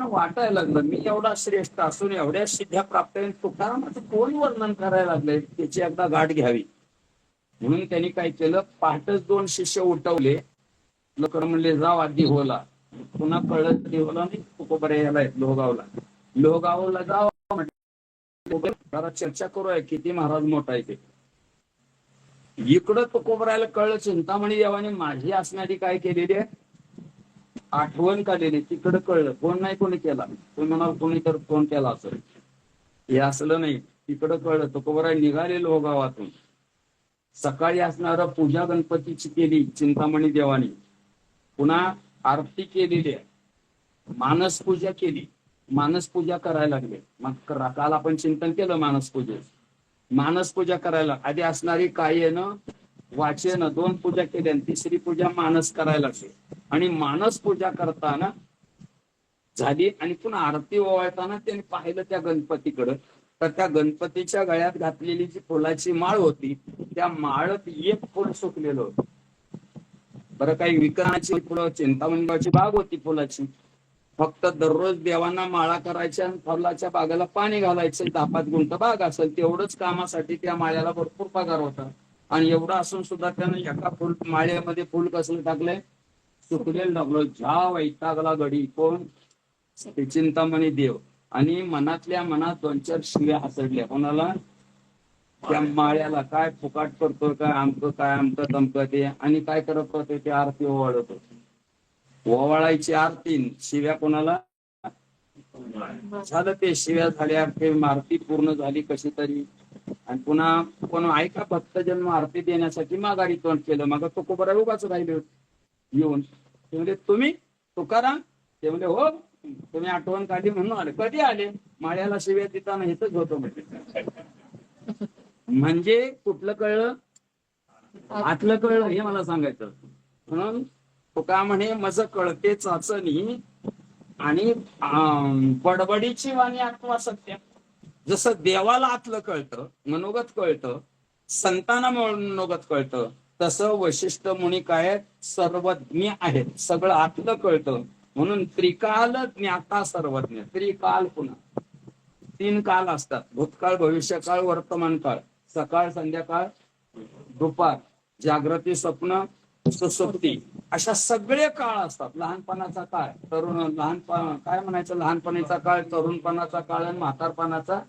वाटायला लागलं, मी एवढा श्रेष्ठ असून एवढ्या सिद्ध्या प्राप्त आहे, तुकारामाचं कोण वर्णन करायला लागलंय, त्याची एकदा गाठ घ्यावी. म्हणून त्यांनी काय केलं, पहाटच 2 शिष्य उठवले. लोक म्हणले जाव आधी होला. पुन्हा कळलं देवला नाही, तुकोबऱ्या यायला लोहगावला जाव म्हटलं, जरा चर्चा करूया किती महाराज मोठा आहे ते. इकडं तुकोबऱ्याला कळलं चिंतामणी देवाने माझी असणारी काय केलेली आहे, आठवण काढलेली. तिकडं कळलं, फोन नाही कोणी केला. तुम्ही म्हणाल कोणी तर फोन केला असेल, हे असलं नाही. तिकडं कळलं, तुकोबराय निघाले लोहगावातून. सकाळी असणारं पूजा गणपतीची केली चिंतामणी देवानी. पुन्हा आरती केलेली आहे, मानस पूजा केली. मानस पूजा करायला लागले. मग काल आपण चिंतन केलं मानस पूजा करायला. आधी असणारी कायेनं वाचेनं 2 पूजा केल्या, आणि 3री पूजा मानस करायला लागली. आणि मानस पूजा करताना झाली, आणि पुन्हा आरती ओवाळताना त्यांनी पाहिलं त्या गणपतीकडं. तर त्या गणपतीच्या गळ्यात घातलेली जी फुलाची माळ होती, त्या माळत एक फुल सुकलेलं होतं. बरं, काही विकणाची फुलं, चिंतामणीची बाग होती फुलाची. फक्त दररोज देवांना माळा करायच्या आणि फुलाच्या बागेला पाणी घालायचं. 10-5 गुंठ बाग असेल, तेवढंच कामासाठी त्या माळ्याला भरपूर पगार होता. आणि एवढं असून सुद्धा त्यानं एका माळ्यामध्ये फुल कसलं टाकलंय, सुकलेलं टाकलं. झा वैतागला गडी. कोण? ते चिंतामणी देव. आणि मनातल्या मनात 2-4 शिव्या हसडल्या. कोणाला? त्या माळ्याला. काय फुकाट करतोय काय, आमकं तमकं ते. आणि काय करत होते ते, आरती ओवाळत होते. ओवाळायची आरती, शिव्या कोणाला? झालं ते शिव्या झाल्या. ते आरती पूर्ण झाली कशी तरी. आणि पुन्हा कोण ऐका भक्तजन्म आरती देण्यासाठी माघारी तोंड केलं. मग तुकोबरा उगाच राहिले येऊन. ते म्हणजे तुम्ही तुकाराम? ते म्हणजे हो, तुम्ही आठवण काढली म्हणून आले. कधी आले? माळ्याला शिव्या देताना इथंच होतो म्हणजे कुठलं कळलं? आतलं कळलं, हे मला सांगायचं. म्हणून तुका म्हणे मज कळते चाचणी, आणि बडबडीची वाणी आत्मा सत्य. जसं देवाला आतलं कळतं, मनोगत कळतं, संतांना मनोगत कळतं, तसं वशिष्ठ मुनी काय सर्वज्ञ आहेत. सगळं आतलं कळतं. म्हणून त्रिकाल ज्ञाता सर्वज्ञ. त्रिकाल, पुन्हा 3 काल असतात, भूतकाळ, भविष्यकाळ, वर्तमान काळ. सकाळ, संध्याकाळ, दुपार, जागृती, स्वप्न, सुसुप्ती, अशा सगळे काळ असतात. लहानपणाचा काळ, काय म्हणायचं, लहानपणीचा काळ, तरुणपणाचा काळ, आणि म्हातारपणाचा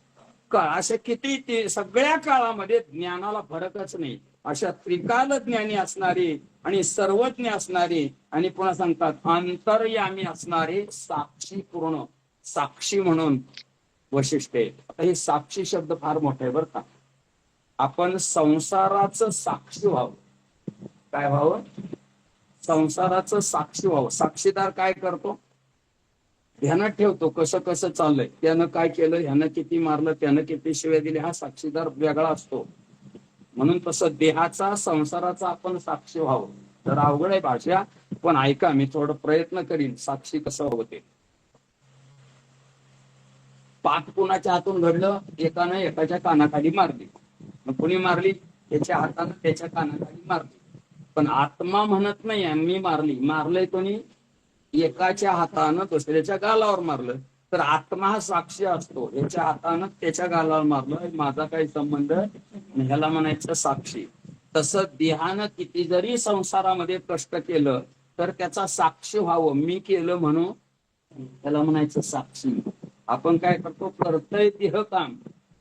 काळ. असे किती ते सगळ्या काळामध्ये ज्ञानाला फरकच नाही. अशा त्रिकाल ज्ञानी असणारी आणि सर्वज्ञ असणारी, आणि पुन्हा सांगतात अंतर्यामी असणारे साक्षी पूर्ण. साक्षी म्हणून वैशिष्ट्य आहे. आता हे साक्षी शब्द फार मोठा आहे बरं का. आपण संसाराचं साक्षी व्हावं. काय व्हावं? संसाराचं साक्षी व्हावं. साक्षीदार काय करतो? ध्यानात ठेवतो कसं कसं चाललंय, त्यानं काय केलं, ह्यानं किती मारलं, त्यानं किती शिव्या दिल्या, हा साक्षीदार वेगळा असतो. म्हणून तसं देहाचा संसाराचा आपण साक्षी व्हावं. तर अवघड आहे भाषा, पण ऐका, मी थोडं प्रयत्न करीन साक्षी कसं हवं ते. पाठ कुणाच्या हातून घडलं? एकानं एकाच्या कानाखाली मारली. मग कुणी मारली? त्याच्या हातानं त्याच्या कानाखाली मारली. पण आत्मा म्हणत नाही मी मारली. मारलंय कोणी? एकाच्या हातानं दुसऱ्याच्या गालावर मारलं. तर आत्मा हा साक्षी असतो. याच्या हातानं त्याच्या गालावर मारलं, माझा काही संबंध, ह्याला म्हणायचं साक्षी. तसं देहानं किती जरी संसारामध्ये कष्ट केलं तर त्याचा साक्षी व्हावं, मी केलं म्हणून, त्याला म्हणायचं साक्षी. आपण काय करतो? करतोय देह काम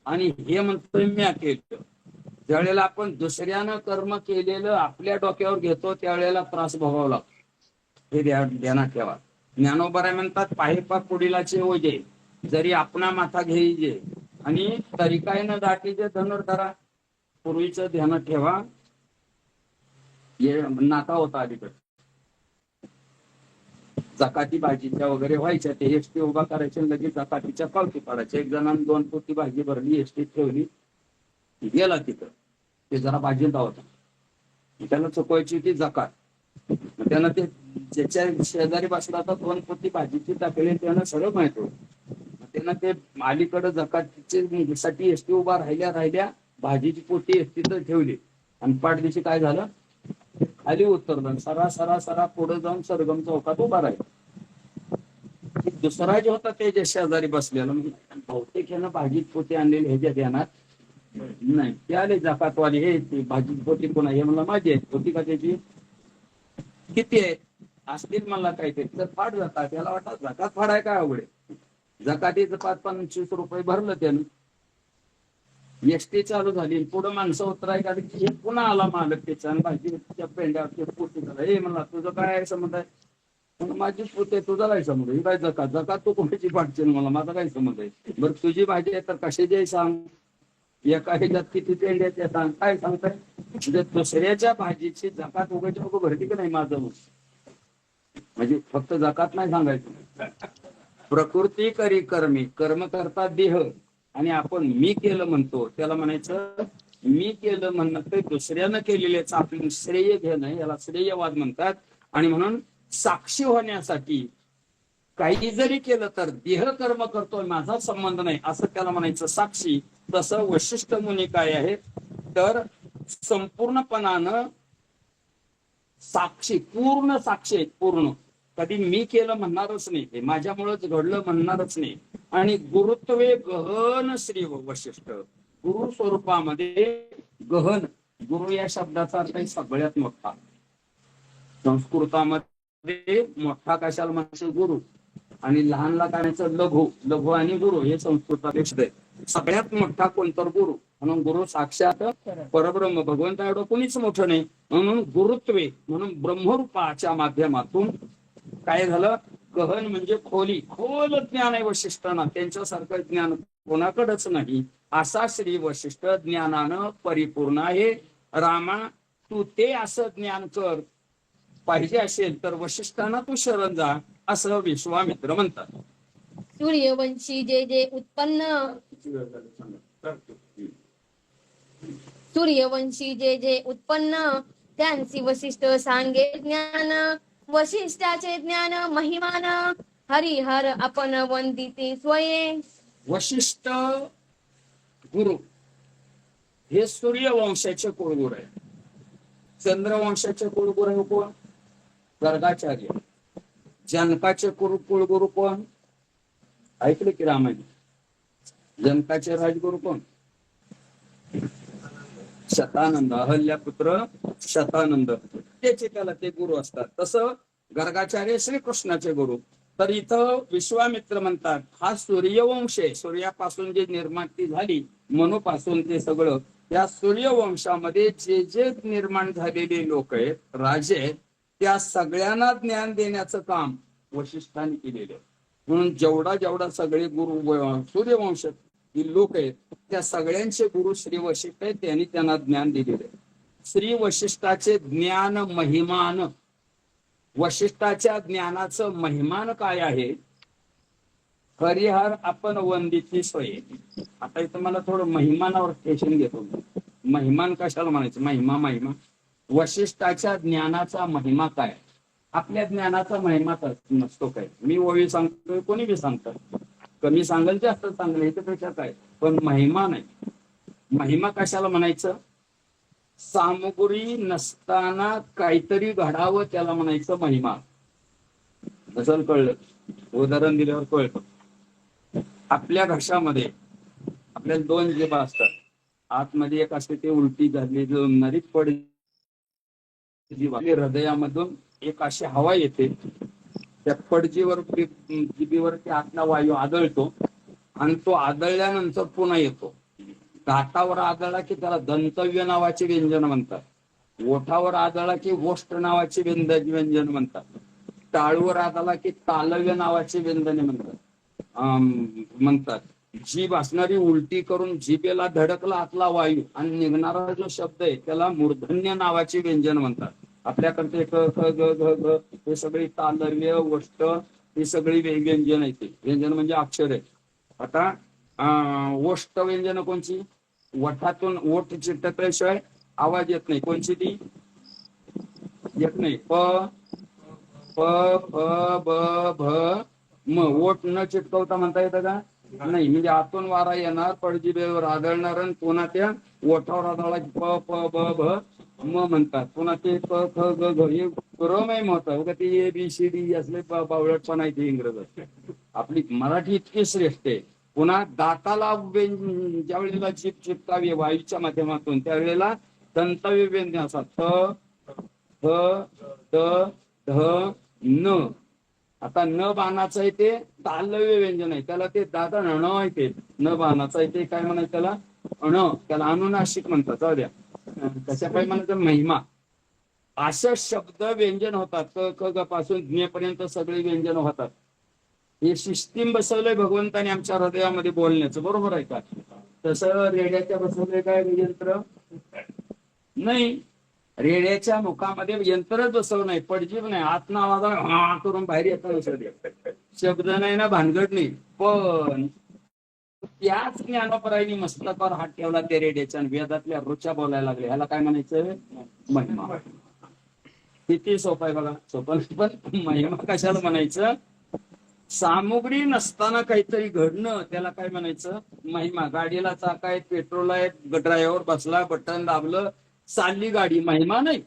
आणि हे म्हणतोय मी केलं. ज्यावेळेला आपण दुसऱ्यानं कर्म केलेलं आपल्या डोक्यावर घेतो त्यावेळेला त्रास भोगावा लागतो. हे ध्यानात ठेवा. ज्ञानोबा म्हणतात, पाहिपा पुढीलाचे ओझे जरी आपणा माथा घेईजे आणि तरी काय न दाटीचे धनुर्धरा. पूर्वीचं ध्यानात ठेवा. हे नाका होता अलीकडे, जकाती भाजीच्या वगैरे व्हायच्या, ते एसटी उभा करायचे, लगेच जकातीच्या पावती पाडायच्या. एक जणांनी 2 पोती भाजी भरली, एसटीत ठेवली, गेला तिथं. ते जरा भाजींदा होता, त्याला चुकवायची होती जकात. त्यानं ते ज्याच्या शेजारी बसला होता 2 पोती भाजीची टाकली, त्यानं सगळं माहित होतं. त्यानं ते अलीकडे जकातीसाठी एसटी उभा राहिल्या भाजीची पोती एसटीत ठेवली आणि पाठदिशी काय झालं? खाली उतरलं. सरा पुढे जाऊन सरगम चौकात उभा राहिला. दुसरा जो होता त्याच्या शेजारी बसलेला, बहुतेक ह्यानं भाजीत पोती आणलेली ह्याच्या ध्यानात नाही. ते आले जकातवाले, हे भाजी पोती कोणा? हे म्हणला माझी आहे. पोती का त्याची? किती आहे? असतील मला काहीतरी. तर फाड जातात. त्याला वाटत जकात फाडाय काय अवघडे. जकातीचं 5-25 रुपये भरलं त्यानं. एसटी चालू झाली, पुढं माणसं उतराय का हे पुन्हा आला मालक त्याच्या आणि भाजीच्या पेंड्यावर पोती झाला. हे म्हणला तुझं काय संबंध आहे? माझी पोती आहे, तुझा काय संबंध? ही काय जकात तू कोणाची पाठची? मला माझा काय संबंध आहे? बरं तुझी भाजी आहे तर कशाची आहे सांग. एका ह्याच्यात किती पेंड्या त्या सांग. काय सांगताय? म्हणजे दुसऱ्याच्या भाजीची जकात उगायची नको भरती की नाही माझं? म्हणजे फक्त जकात नाही सांगायचं. प्रकृती करी कर्मी, कर्म करता देह, आणि आपण मी केलं म्हणतो त्याला म्हणायचं मी केलं म्हणणं. ते दुसऱ्यानं केलेल्याच आपलं श्रेय घेणं, याला श्रेयवाद म्हणतात. आणि म्हणून साक्षी होण्यासाठी काही जरी केलं तर देह कर्म करतोय, माझा संबंध नाही, असं त्याला म्हणायचं साक्षी. तसं वशिष्ठ मुनी काय आहे तर संपूर्णपणानं साक्षी, पूर्ण साक्षी आहेत. पूर्ण कधी मी केलं म्हणणारच नाही, ते माझ्यामुळेच घडलं म्हणणारच नाही. आणि गुरुत्वे गहन श्री वशिष्ठ, गुरु स्वरूपामध्ये गहन. गुरु या शब्दाचा अर्थ आहे सगळ्यात मोठा. संस्कृतामध्ये मोठा कशाला म्हणायचं? गुरु. आणि लहानला काय म्हणायचं? लघु. लघु आणि गुरु हे संस्कृताचे शब्द आहेत. सगळ्यात मोठा कोणतर गुरु. म्हणून गुरु साक्षात परब्रह्म, भगवंता एवढं कोणीच मोठं नाही. म्हणून गुरुत्वे, म्हणून ब्रह्मरूपाच्या माध्यमातून काय झालं? गहन म्हणजे खोली, खोल ज्ञान आहे वशिष्ठांना. त्यांच्यासारखं ज्ञान कोणाकडेच नाही. असा श्री वशिष्ठ ज्ञानानं परिपूर्ण आहे. रामा तू ते असं ज्ञान कर, पाहिजे असेल तर वशिष्ठांना तू शरण जा, असं विश्वामित्र म्हणतात. सूर्यवंशी जे जे उत्पन्न, सूर्यवंशी जे जे उत्पन्न, त्यांची वशिष्ठ सांगे ज्ञान. वशिष्ठाचे ज्ञान महिमान, हरिहर आपण वंदिते स्वये. वशिष्ठ गुरु हे सूर्यवंशाचे कुळगुरू आहे. चंद्रवंशाचे कुळगुरू आहे कोण? गर्गाचार्य. जनकाचे कुळगुरू कोण? ऐकले की रामायण? जनकाचे राजगुरू कोण? शतानंद. अहल्यापुत्र शतानंद, त्याचे त्याला ते गुरु असतात. तसं गर्गाचार्य श्रीकृष्णाचे गुरु. तर इथं विश्वामित्र म्हणतात हा सूर्यवंश आहे. सूर्यापासून जे निर्माती झाली, मनुपासून ते सगळं, त्या सूर्यवंशामध्ये जे जे निर्माण झालेले लोक आहेत, राजे आहेत, त्या सगळ्यांना ज्ञान देण्याचं काम वशिष्ठांनी केलेलं. म्हणून जेवढा जेवढा सगळे गुरु सूर्यवंश लोक आहेत त्या सगळ्यांचे गुरु श्री वशिष्ठ आहेत. त्यांनी त्यांना ज्ञान दिलेलं आहे. श्री वशिष्ठाचे ज्ञान महिमान, वशिष्ठाच्या ज्ञानाचं महिमान काय आहे? हरिहर आपण वंदिती सोये. आता इथं मला थोडं महिमानावर स्टेशन घेतो. महिमान कशाला म्हणायचं? महिमा वशिष्ठाच्या ज्ञानाचा महिमा काय? आपल्या ज्ञानाचा महिमा नसतो काय? मी ओळी सांगतोय, कोणी बी सांगतात, कमी सांगेल जास्त सांगेल याच्यापेक्षा काय, पण महिमा नाही. महिमा कशाला म्हणायचं? सामुग्री नसताना काहीतरी घडावं त्याला म्हणायचं महिमा. कसं कळलं? उदाहरण दिल्यावर कळतं. आपल्या घशामध्ये आपल्याला दोन जिभा असतात. आतमध्ये एक असते ते उलटी झाली नरी पड जिभा, हृदयामधून एक अशी हवा येते, त्या पडजीवर जिभेवर ते आतला वायू आदळतो आणि तो आदळल्यानंतर पुन्हा येतो. दातावर आदळला की त्याला दंतव्य नावाचे व्यंजन म्हणतात. ओठावर आदळला की ओष्ठ नावाचे व्यंजन म्हणतात. टाळूवर आदळला की तालव्य नावाचे व्यंजने म्हणतात. जीभ असणारी उलटी करून जिभेला धडकला आतला वायू आणि निघणारा जो शब्द आहे त्याला मूर्धन्य नावाचे व्यंजन म्हणतात. आपल्याकडे क ख ग घ घ हे सगळी तालव्य ओष्ठ ही सगळी व्यंजन आहेत. व्यंजन म्हणजे अक्षर आहे. आता ओष्ठ व्यंजन कोणची? ओठातून ओठ चिटकल्याशिवाय आवाज येत नाही. कोणची ती? येत नाही. प प फ ब भ म. ओठ न चिटकवता म्हणता येतं का? नाही. म्हणजे आतून वारा येणार, पडजिभेवर आदळणार आणि पुन्हा त्या ओठावर आदळला प प ब भ म म्हणतात. पुन्हा ते क ख ग घ हे क्रम आहे महत्व का? ते ABCD असले बावळटपण आहे ते इंग्रज. आपली मराठी इतकी श्रेष्ठ आहे. पुन्हा दाताला ज्या वेळेला जीभ चिपकावी वायूच्या माध्यमातून त्यावेळेला दंतव्य व्यंजन असतात. थ थ ध ध न. आता न बाणाचं आहे ते तालव्य व्यंजन आहे, त्याला ते दादा ण आहे. ते न बाणाचं आहे ते काय म्हणायचं? त्याला अण, त्याला अनुनासिक म्हणतात. जाऊ द्या, कशा काय म्हणायचं? महिमा. असं शब्द व्यंजन होतात. क ख ग पासून ज्ञेपर्यंत सगळे व्यंजन होतात. हे सिस्टीम बसवलंय भगवंताने आमच्या हृदयामध्ये बोलण्याचं. बरोबर आहे का? तसं रेड्याच्या बसवलंय काय यंत्र? नाही. रेड्याच्या मुखामध्ये यंत्रच बसवलं नाही, पडजीभ नाही, आतना आवाज करून बाहेर येतं शब्द नाही ना, भानगड नाही. पण त्याच ज्ञानोपरायनी मस्तकावर हात ठेवला त्या रेड्याच्या आणि वेदातल्या रुच्या बोलायला लागले. ह्याला काय म्हणायचं? महिमा. किती सोपं आहे बघा. सोपं पण महिमा कशाला म्हणायचं? सामुग्री नसताना काहीतरी घडणं त्याला काय म्हणायचं? महिमा. गाडीला चाक आहे, पेट्रोल आहे, ड्रायव्हर बसला, बटन दाबलं, चालली गाडी. महिमा नाही.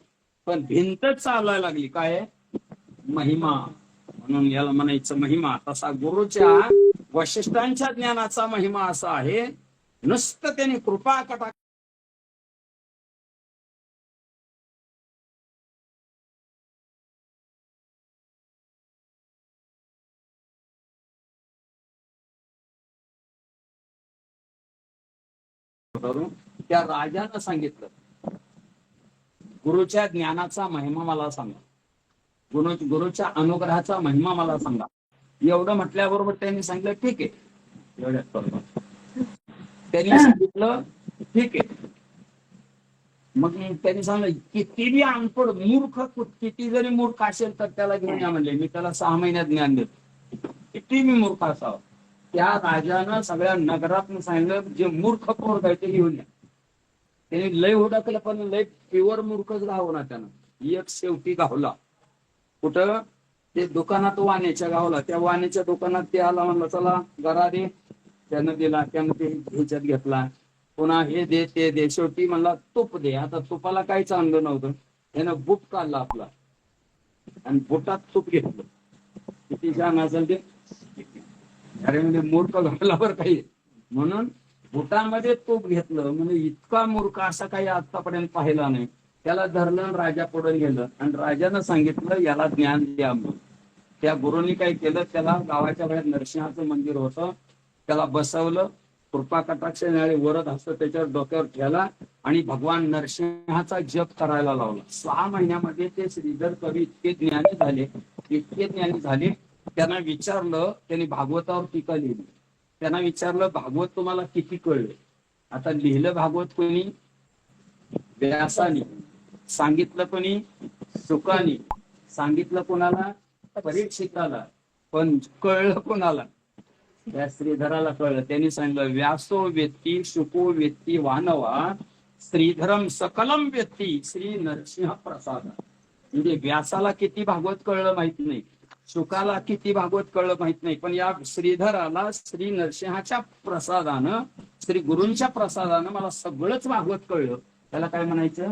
पण भिंतच चालवायला लागली, काय? महिमा. म्हणून याला म्हणायचं महिमा. तसा गुरुच्या वशिष्ठांच्या ज्ञानाचा महिमा असा आहे, नुसतं त्यांनी कृपा कटाक्ष करून त्या राजानं सांगितलं, गुरुच्या ज्ञानाचा महिमा मला सांगा, गुरुच्या अनुग्रहाचा महिमा मला सांगा. एवढं म्हटल्याबरोबर त्यांनी सांगितलं ठीक आहे. एवढ्यात त्यांनी सांगितलं ठीक आहे. मग त्यांनी सांगितलं किती अनपड मूर्ख, किती जरी मूर्ख असेल तर त्याला घेऊन या म्हणले. मी त्याला 6 महिन्यात ज्ञान देतो. किती मी मूर्ख असावं. त्या राजानं सगळ्या नगरात सांगितलं जे मूर्ख पोरग आहे ते घेऊन या. त्याने लय हुडकलं पण लय प्युअर मूर्खच गावला त्यानं. एक शेवटी गावला. कुठं? ते दुकानात वाण्याच्या गावला. त्या वाण्याच्या दुकानात ते आला, म्हणलं चला गरा दे. त्यानं दिला. त्यानं ते ह्याच्यात घेतला. पुन्हा हे दे ते दे. शेवटी म्हणला तूप दे. आता तुपाला काहीच आणलं नव्हतं. त्यानं बूट काढला आपला आणि बुटात तूप घेतलं. किती छान असेल ते. अरे म्हणजे मूर्ख घालावर काही म्हणून बुटामध्ये तूप घेतलं. म्हणजे इतका मूर्ख असा काही आतापर्यंत पाहिला नाही. त्याला धरलं, राजा पुढे गेलं आणि राजानं सांगितलं याला ज्ञान द्या म्हणून. त्या गुरुनी काय केलं, त्याला गावाच्या बाहेर नरसिंहाचं मंदिर होतं, त्याला बसवलं. कृपा कटाक्ष वरद हस्त त्याच्यावर डोक्यावर ठेवला आणि भगवान नरसिंहाचा जप करायला लावला. 6 महिन्यामध्ये ते श्रीधर कवी इतके ज्ञानी झाले, इतके ज्ञानी झाले. त्यांना विचारलं, त्यांनी भागवतावर टीका लिहिली. त्यांना विचारलं भागवत तुम्हाला किती कळले? आता लिहिलं भागवत कोणी? व्यासानी. सांगितलं कोणी? शुकानी. सांगितलं कोणाला? परीक्षिताला. पण कळलं कोणाला? त्या श्रीधराला कळलं. त्यांनी सांगितलं व्यासो व्यक्ती शुको व्यक्ती वानवा श्रीधरम सकलम व्यक्ती श्री नरसिंह प्रसाद. म्हणजे व्यासाला किती भागवत कळलं माहित नाही, शुकाला किती भागवत कळलं माहित नाही, पण या श्रीधराला श्री नरसिंहाच्या प्रसादानं, श्री गुरूंच्या प्रसादानं मला सगळंच भागवत कळलं. त्याला काय म्हणायचं?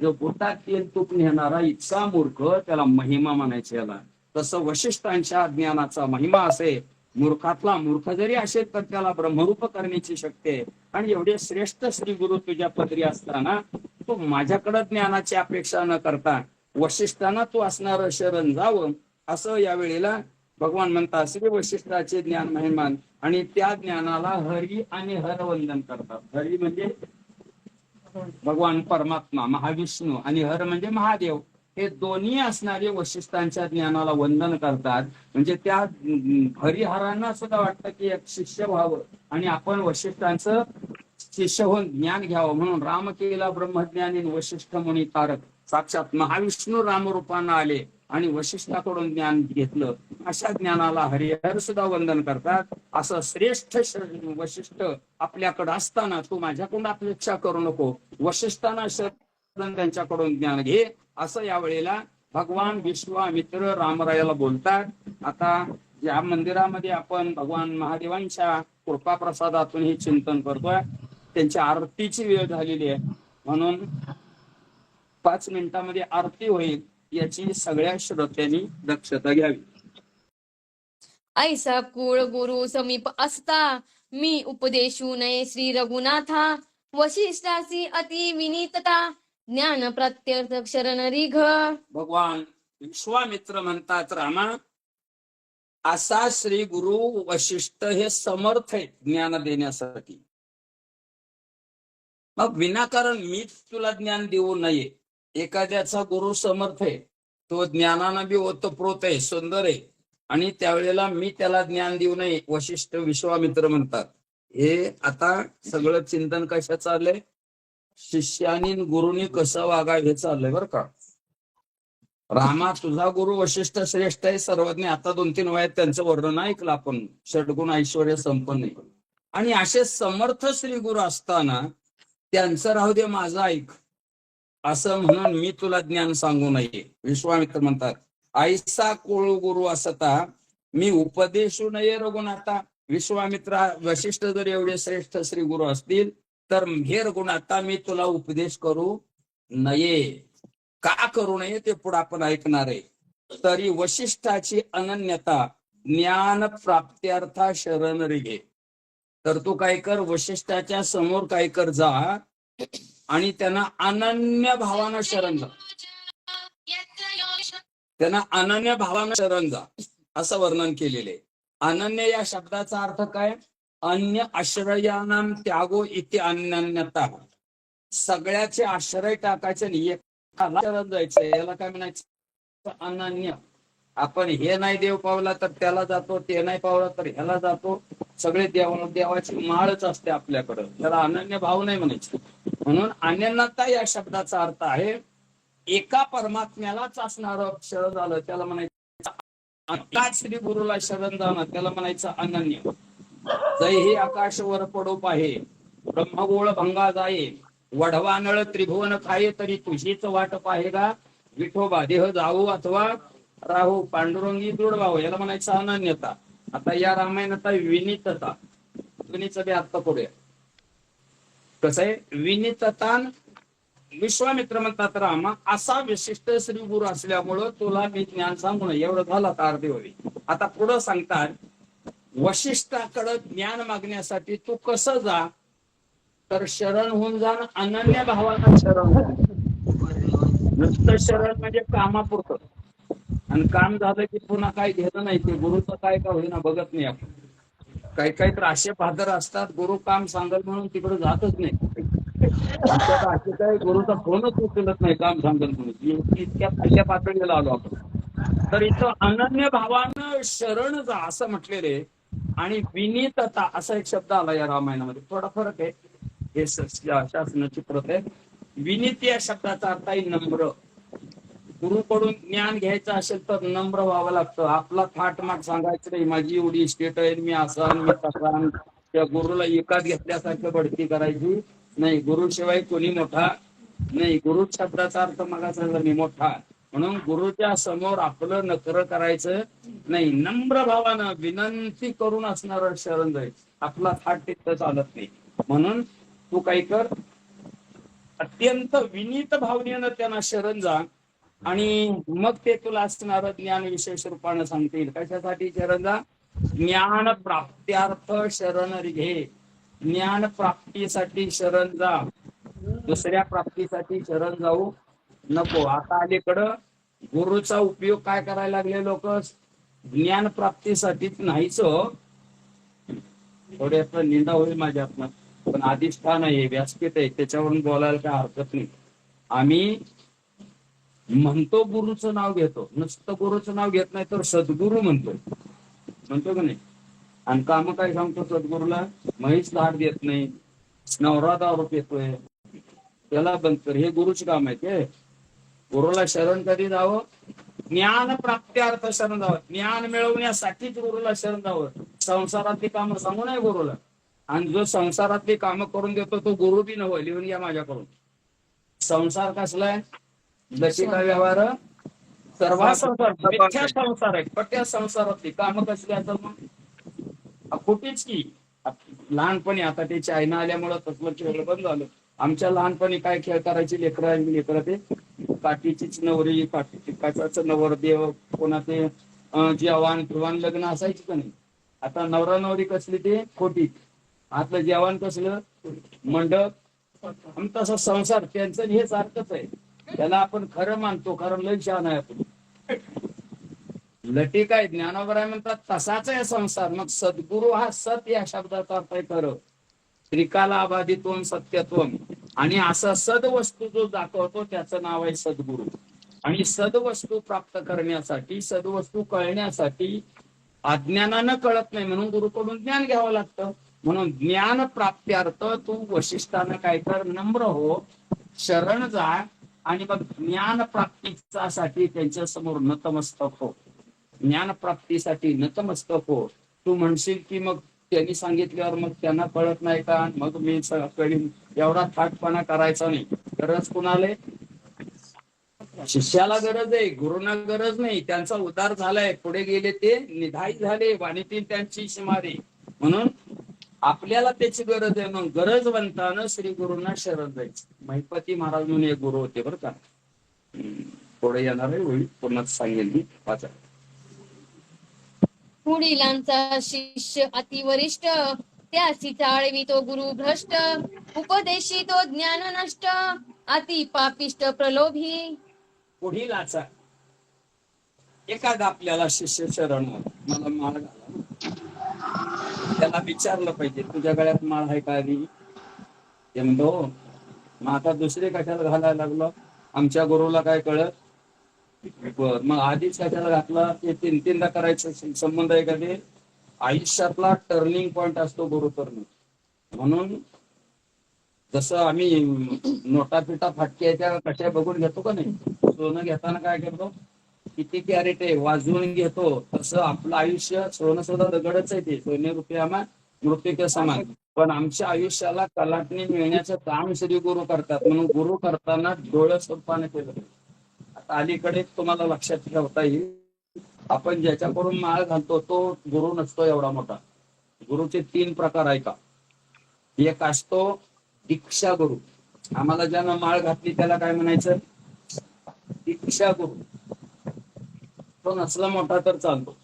जो पोटात तेल तूप नेणारा इतका मूर्ख, त्याला महिमा म्हणायचे याला. तसं वशिष्ठांच्या ज्ञानाचा महिमा असे. मूर्खातला मूर्ख जरी असेल तर त्याला ब्रह्मरूप करण्याची शक्ती आहे. आणि एवढे श्रेष्ठ श्री गुरु तुझ्या पदरी असताना तू माझ्याकडे ज्ञानाची अपेक्षा न करता वशिष्ठांना तू असणार शरण जावं, असं या वेळेला भगवान म्हणतात. श्री वशिष्ठाचे ज्ञान महिमान आणि त्या ज्ञानाला हरी आणि हरवंदन करतात. हरी म्हणजे भगवान परमात्मा महाविष्णू आणि हर म्हणजे महादेव. हे दोन्ही असणारे वशिष्ठांच्या ज्ञानाला वंदन करतात. म्हणजे त्या हरिहरांना सुद्धा वाटतं की एक शिष्य व्हावं आणि आपण वशिष्ठांचं शिष्य होऊन ज्ञान घ्यावं. म्हणून राम केला ब्रह्मज्ञानी वशिष्ठ मुनी तारक. साक्षात महाविष्णू रामरूपानं आले आणि वशिष्ठाकडून ज्ञान घेतलं. अशा ज्ञानाला हरिहर सुद्धा वंदन करतात. असं श्रेष्ठ वशिष्ठ आपल्याकडे असताना तू माझ्याकडून अपेक्षा करू नको, वशिष्ठांना शरण त्यांच्याकडून ज्ञान घे, असं या वेळेला भगवान विश्वामित्र रामरायाला बोलतात. आता या मंदिरामध्ये आपण भगवान महादेवांच्या कृपा प्रसादातून हे चिंतन करतोय. त्यांच्या आरतीची वेळ झालेली आहे, म्हणून 5 मिनिटांमध्ये आरती होईल याची सगळ्या श्रोत्यांनी दक्षता घ्यावी. ऐसा कुळ गुरु समीप असता मी उपदेशू नये श्री रघुनाथा. वशिष्ठासी अति विनीतता ज्ञान प्रत्यर्थ शरण रिघ. भगवान विश्वामित्र म्हणतात रामा, असा श्री गुरु वशिष्ठ हे समर्थ आहे ज्ञान देण्यासाठी. मग विनाकारण मीच तुला ज्ञान देऊ नये. एखाद्याचा गुरु समर्थ आहे, तो ज्ञानानं बी ओतप्रोत आहे, सुंदर आहे, आणि त्यावेळेला मी त्याला ज्ञान देऊ नये. वशिष्ठ विश्वामित्र म्हणतात. हे आता सगळं चिंतन कशा चाललंय? शिष्यानी गुरुनी कसं वागावं हे चाललंय बरं का. रामा, तुझा गुरु वशिष्ठ श्रेष्ठ आहे, सर्वज्ञ. आता 2-3 वयात त्यांचं वर्णन ऐकलं आपण. षडगुण ऐश्वर्य संपन्न आहे. आणि असे समर्थ श्री गुरु असताना त्यांचं राहू दे, माझं ऐक, असं म्हणून मी तुला ज्ञान सांगू नये. विश्वामित्र म्हणतात, ऐसा कुळ गुरु असता मी उपदेशू नये रघुनाथा. विश्वामित्रा, वशिष्ठ जर एवढे श्रेष्ठ श्री गुरु असतील तर हे रघुनाथा मी तुला उपदेश करू नये. का करू नये ते पुढे आपण ऐकणार आहे. तरी वशिष्ठाची अनन्यता ज्ञान प्राप्त्यर्था शरण रिघे. तर तू काय कर, वशिष्ठाच्या समोर काय कर, जा आणि त्यांना अनन्य भावानं शरण जा. त्यांना अनन्य भावानं शरण जा असं वर्णन केलेले. अनन्य या शब्दाचा अर्थ काय? अन्य आश्रयानाम त्यागो इति अनन्यता. सगळ्याचे आश्रय टाकायचे आणि एकाला शरण जायचं, याला काय म्हणायचं? अनन्य. आपण हे नाही देव पावला तर त्याला जातो, ते नाही पावला तर ह्याला जातो. सगळे देवाची माळच असते आपल्याकडं, त्याला अनन्य भाव नाही म्हणायचं. म्हणून अनन्यता या शब्दाचा अर्थ आहे एका परमात्म्यालाच असणारं शरण झालं त्याला म्हणायचं. एकाच श्री गुरुला शरण जाणं त्याला म्हणायचं अनन्य. जय हे आकाश वर पडो पाहे, ब्रह्मगोळ भंगा जाये, वढवा नळ त्रिभुवन खाये, तरी तुझीच वाट पाहे गा विठोबा. देह जाऊ अथवा राहू पांडुरंगी दुर्भाव, याला म्हणायचं अनन्यता. आता या रामायणाचा विनीतता, विनीचा बी अर्थ पडूया. कसं आहे विनीतता? विश्वामित्र म्हणतात, रामा, असा विशिष्ट श्री गुरु असल्यामुळं तुला मी ज्ञान सांगू नये. एवढं झालं तर अर्धे होईल. आता पुढं सांगतात, वशिष्ठाकडे ज्ञान मागण्यासाठी तू कसं जा, तर शरण होऊन जा, अनन्य भावानं शरण जा. नुसतं शरण म्हणजे कामापुरतं, आणि काम झालं की पुन्हा काय घेणं नाही. ते गुरुचं काय का होईना बघत नाही आपण. काही काही तर असे पादर असतात, गुरु काम सांगल म्हणून तिकडे जातच नाही. असे काय गुरुचा फोनच उचलत नाही काम सांगल म्हणून. इतक्या पहिल्या पातळीला आलो आपण. तर इथं अनन्य भावानं शरण जा असं म्हटलेले. आणि विनीतता असा एक शब्द आला या रामायणामध्ये. थोडा फरक आहे, हे शासनाची प्रत आहे. विनीत या शब्दाचा अर्थ आहे नम्र. गुरुकडून ज्ञान घ्यायचं असेल तर नम्र व्हावं लागतं. आपला थाटमाट सांगायचं नाही, माझी एवढी इस्टेट आहे, मी असा मी तसा. त्या गुरुला एकाच घेतल्यासारखं बढती करायची नाही. गुरुशिवाय कोणी मोठा नाही. गुरु शब्दाचा अर्थ मला सांगा, मी मोठा. म्हणून गुरुच्या समोर आपलं नकर करायचं नाही. नम्र भावानं विनंती करून असणारं शरण जायचं. आपला थाट तिथं चालत नाही. म्हणून तू काय कर, अत्यंत विनीत भावनेनं त्यांना शरण जा आणि मग ते तुला असणारं ज्ञान विशेष रूपानं सांगतील. कशासाठी शरण जा? ज्ञान प्राप्त्यार्थ शरण घे. ज्ञान प्राप्तीसाठी शरण जा, दुसऱ्या प्राप्तीसाठी शरण जाऊ नको. आता अलीकडं गुरुचा उपयोग काय करायला लागले लोक? ज्ञान प्राप्तीसाठीच नाहीच. थोडे निंदा होईल माझ्यातनं, पण अधिष्ठान आहे, व्यासपीठ आहे, त्याच्यावरून बोलायला काय हरकत नाही. आम्ही म्हणतो गुरुचं नाव घेतो, नुसतं गुरुचं नाव घेत नाही तर सद्गुरू म्हणतो का नाही? आणि काम काय सांगतो सद्गुरूला? म्हैस धाड देत नाही, नवरा दारू पितोय, त्याला बंद कर. हे गुरुचे काम आहे. ते गुरुला शरण कधी जावं? ज्ञान प्राप्त्यार्थ शरण जावं. ज्ञान मिळवण्यासाठीच गुरुला शरण जावं. संसारातली कामं सांगू नये गुरुला. आणि जो संसारातली कामं करून देतो तो गुरु बी नव्हे. लिहून घ्या माझ्याकडून. संसार कसलाय? लशिका व्यवहार सर्वा संसार मिथ्या संसार आहे. पट्या संसारातली कामं कसली असतात मग? खोटीच की. लहानपणी, आता ते चायना आल्यामुळं तसलं खेळ बंद झालं. आमच्या लहानपणी काय खेळ करायची लेकरं ते काठीचीच नवरी, काचाचं नवरदेव, कोणाचे जेवण फिवान लग्न असायची का नाही? आता नवरा नवरी कसली ते खोटी. आतलं जेवण कसलं? मंडप. तसा संसार त्यांचं हे सारखंच आहे. त्याला आपण खरं मानतो, कारण लय छान आहे आपण. लटी काय ज्ञानोबराय म्हणतात तसाच आहे संसार. मग सद्गुरु हा सत या शब्दाचा अर्थ आहे खरं. त्रिकाला अबाधित्वम सत्यत्वम. आणि असा सदवस्तू जो दाखवतो त्याचं नाव आहे सद्गुरु. आणि सदवस्तू प्राप्त करण्यासाठी, सदवस्तू कळण्यासाठी अज्ञानानं कळत नाही, म्हणून गुरुकडून ज्ञान घ्यावं लागतं. म्हणून ज्ञान प्राप्त्यार्थ तू वशिष्ठानं काय कर? नम्र हो, शरण जा आणि मग ज्ञान प्राप्तीसाठी त्यांच्या समोर नतमस्तक हो. ज्ञान प्राप्तीसाठी नतमस्तक हो. तू म्हणशील की मग त्यांनी सांगितल्यावर मग त्यांना कळत नाही का, मग मी कळीन, एवढा थाटपणा करायचा नाही. गरज कुणाला? शिष्याला गरज आहे, गुरुना गरज नाही. त्यांचा उद्धार झालाय, पुढे गेले ते निधाई झाले, वाणीतील त्यांची शिमारी. म्हणून आपल्याला त्याची गरज आहे. मग गरजवंतानं श्री गुरुंना शरण जायचं. महिपती महाराज म्हणून एक गुरु होते बरं का. पुढे येणार आहे, होईल पुन्हा सांगेल मी. वाचा. पुढीलांचा शिष्य अतिवरिष्ठ, त्यासी चाळवी तो गुरु भ्रष्ट. उपदेशी तो ज्ञान नष्ट, अति पापिष्ट प्रलोभी. पुढीलाचा एखादा आपल्याला शिष्य शरण मला माळ घाला, त्याला विचारलं पाहिजे तुझ्या गळ्यात माळ आहे का आधी? ते म्हणतो मग आता दुसरे कशाला घालायला लागलो? आमच्या गुरुला काय कळत? मग आधीच कशाला घातला? ते तीनदा करायचं संबंध आहे का? ते आयुष्यातला टर्निंग पॉइंट असतो गुरु करणं. म्हणून जसं आम्ही नोटा पिटा फाटक्या त्या कशा बघून घेतो का नाही, सोनं घेताना काय करतो? किती कॅरेट आहे वाजवून घेतो. तसं आपलं आयुष्य सोनं सुद्धा दगडच आहे. ते सोने रुपया मृत्यू समान. पण आमच्या आयुष्याला कलाटणी मिळण्याचं काम श्री गुरु करतात. म्हणून गुरु करताना डोळं स्वरूपाने केलं. आता अलीकडे तुम्हाला लक्षात ठेवता येईल, आपण ज्याच्याकडून माळ घालतो तो गुरु नसतो एवढा मोठा. गुरुचे 3 प्रकार आहे का? एक असतो दीक्षा गुरु. आम्हाला ज्यानं माळ घातली त्याला काय म्हणायचं? दीक्षा गुरु. तो नसला मोठा तर चालतो,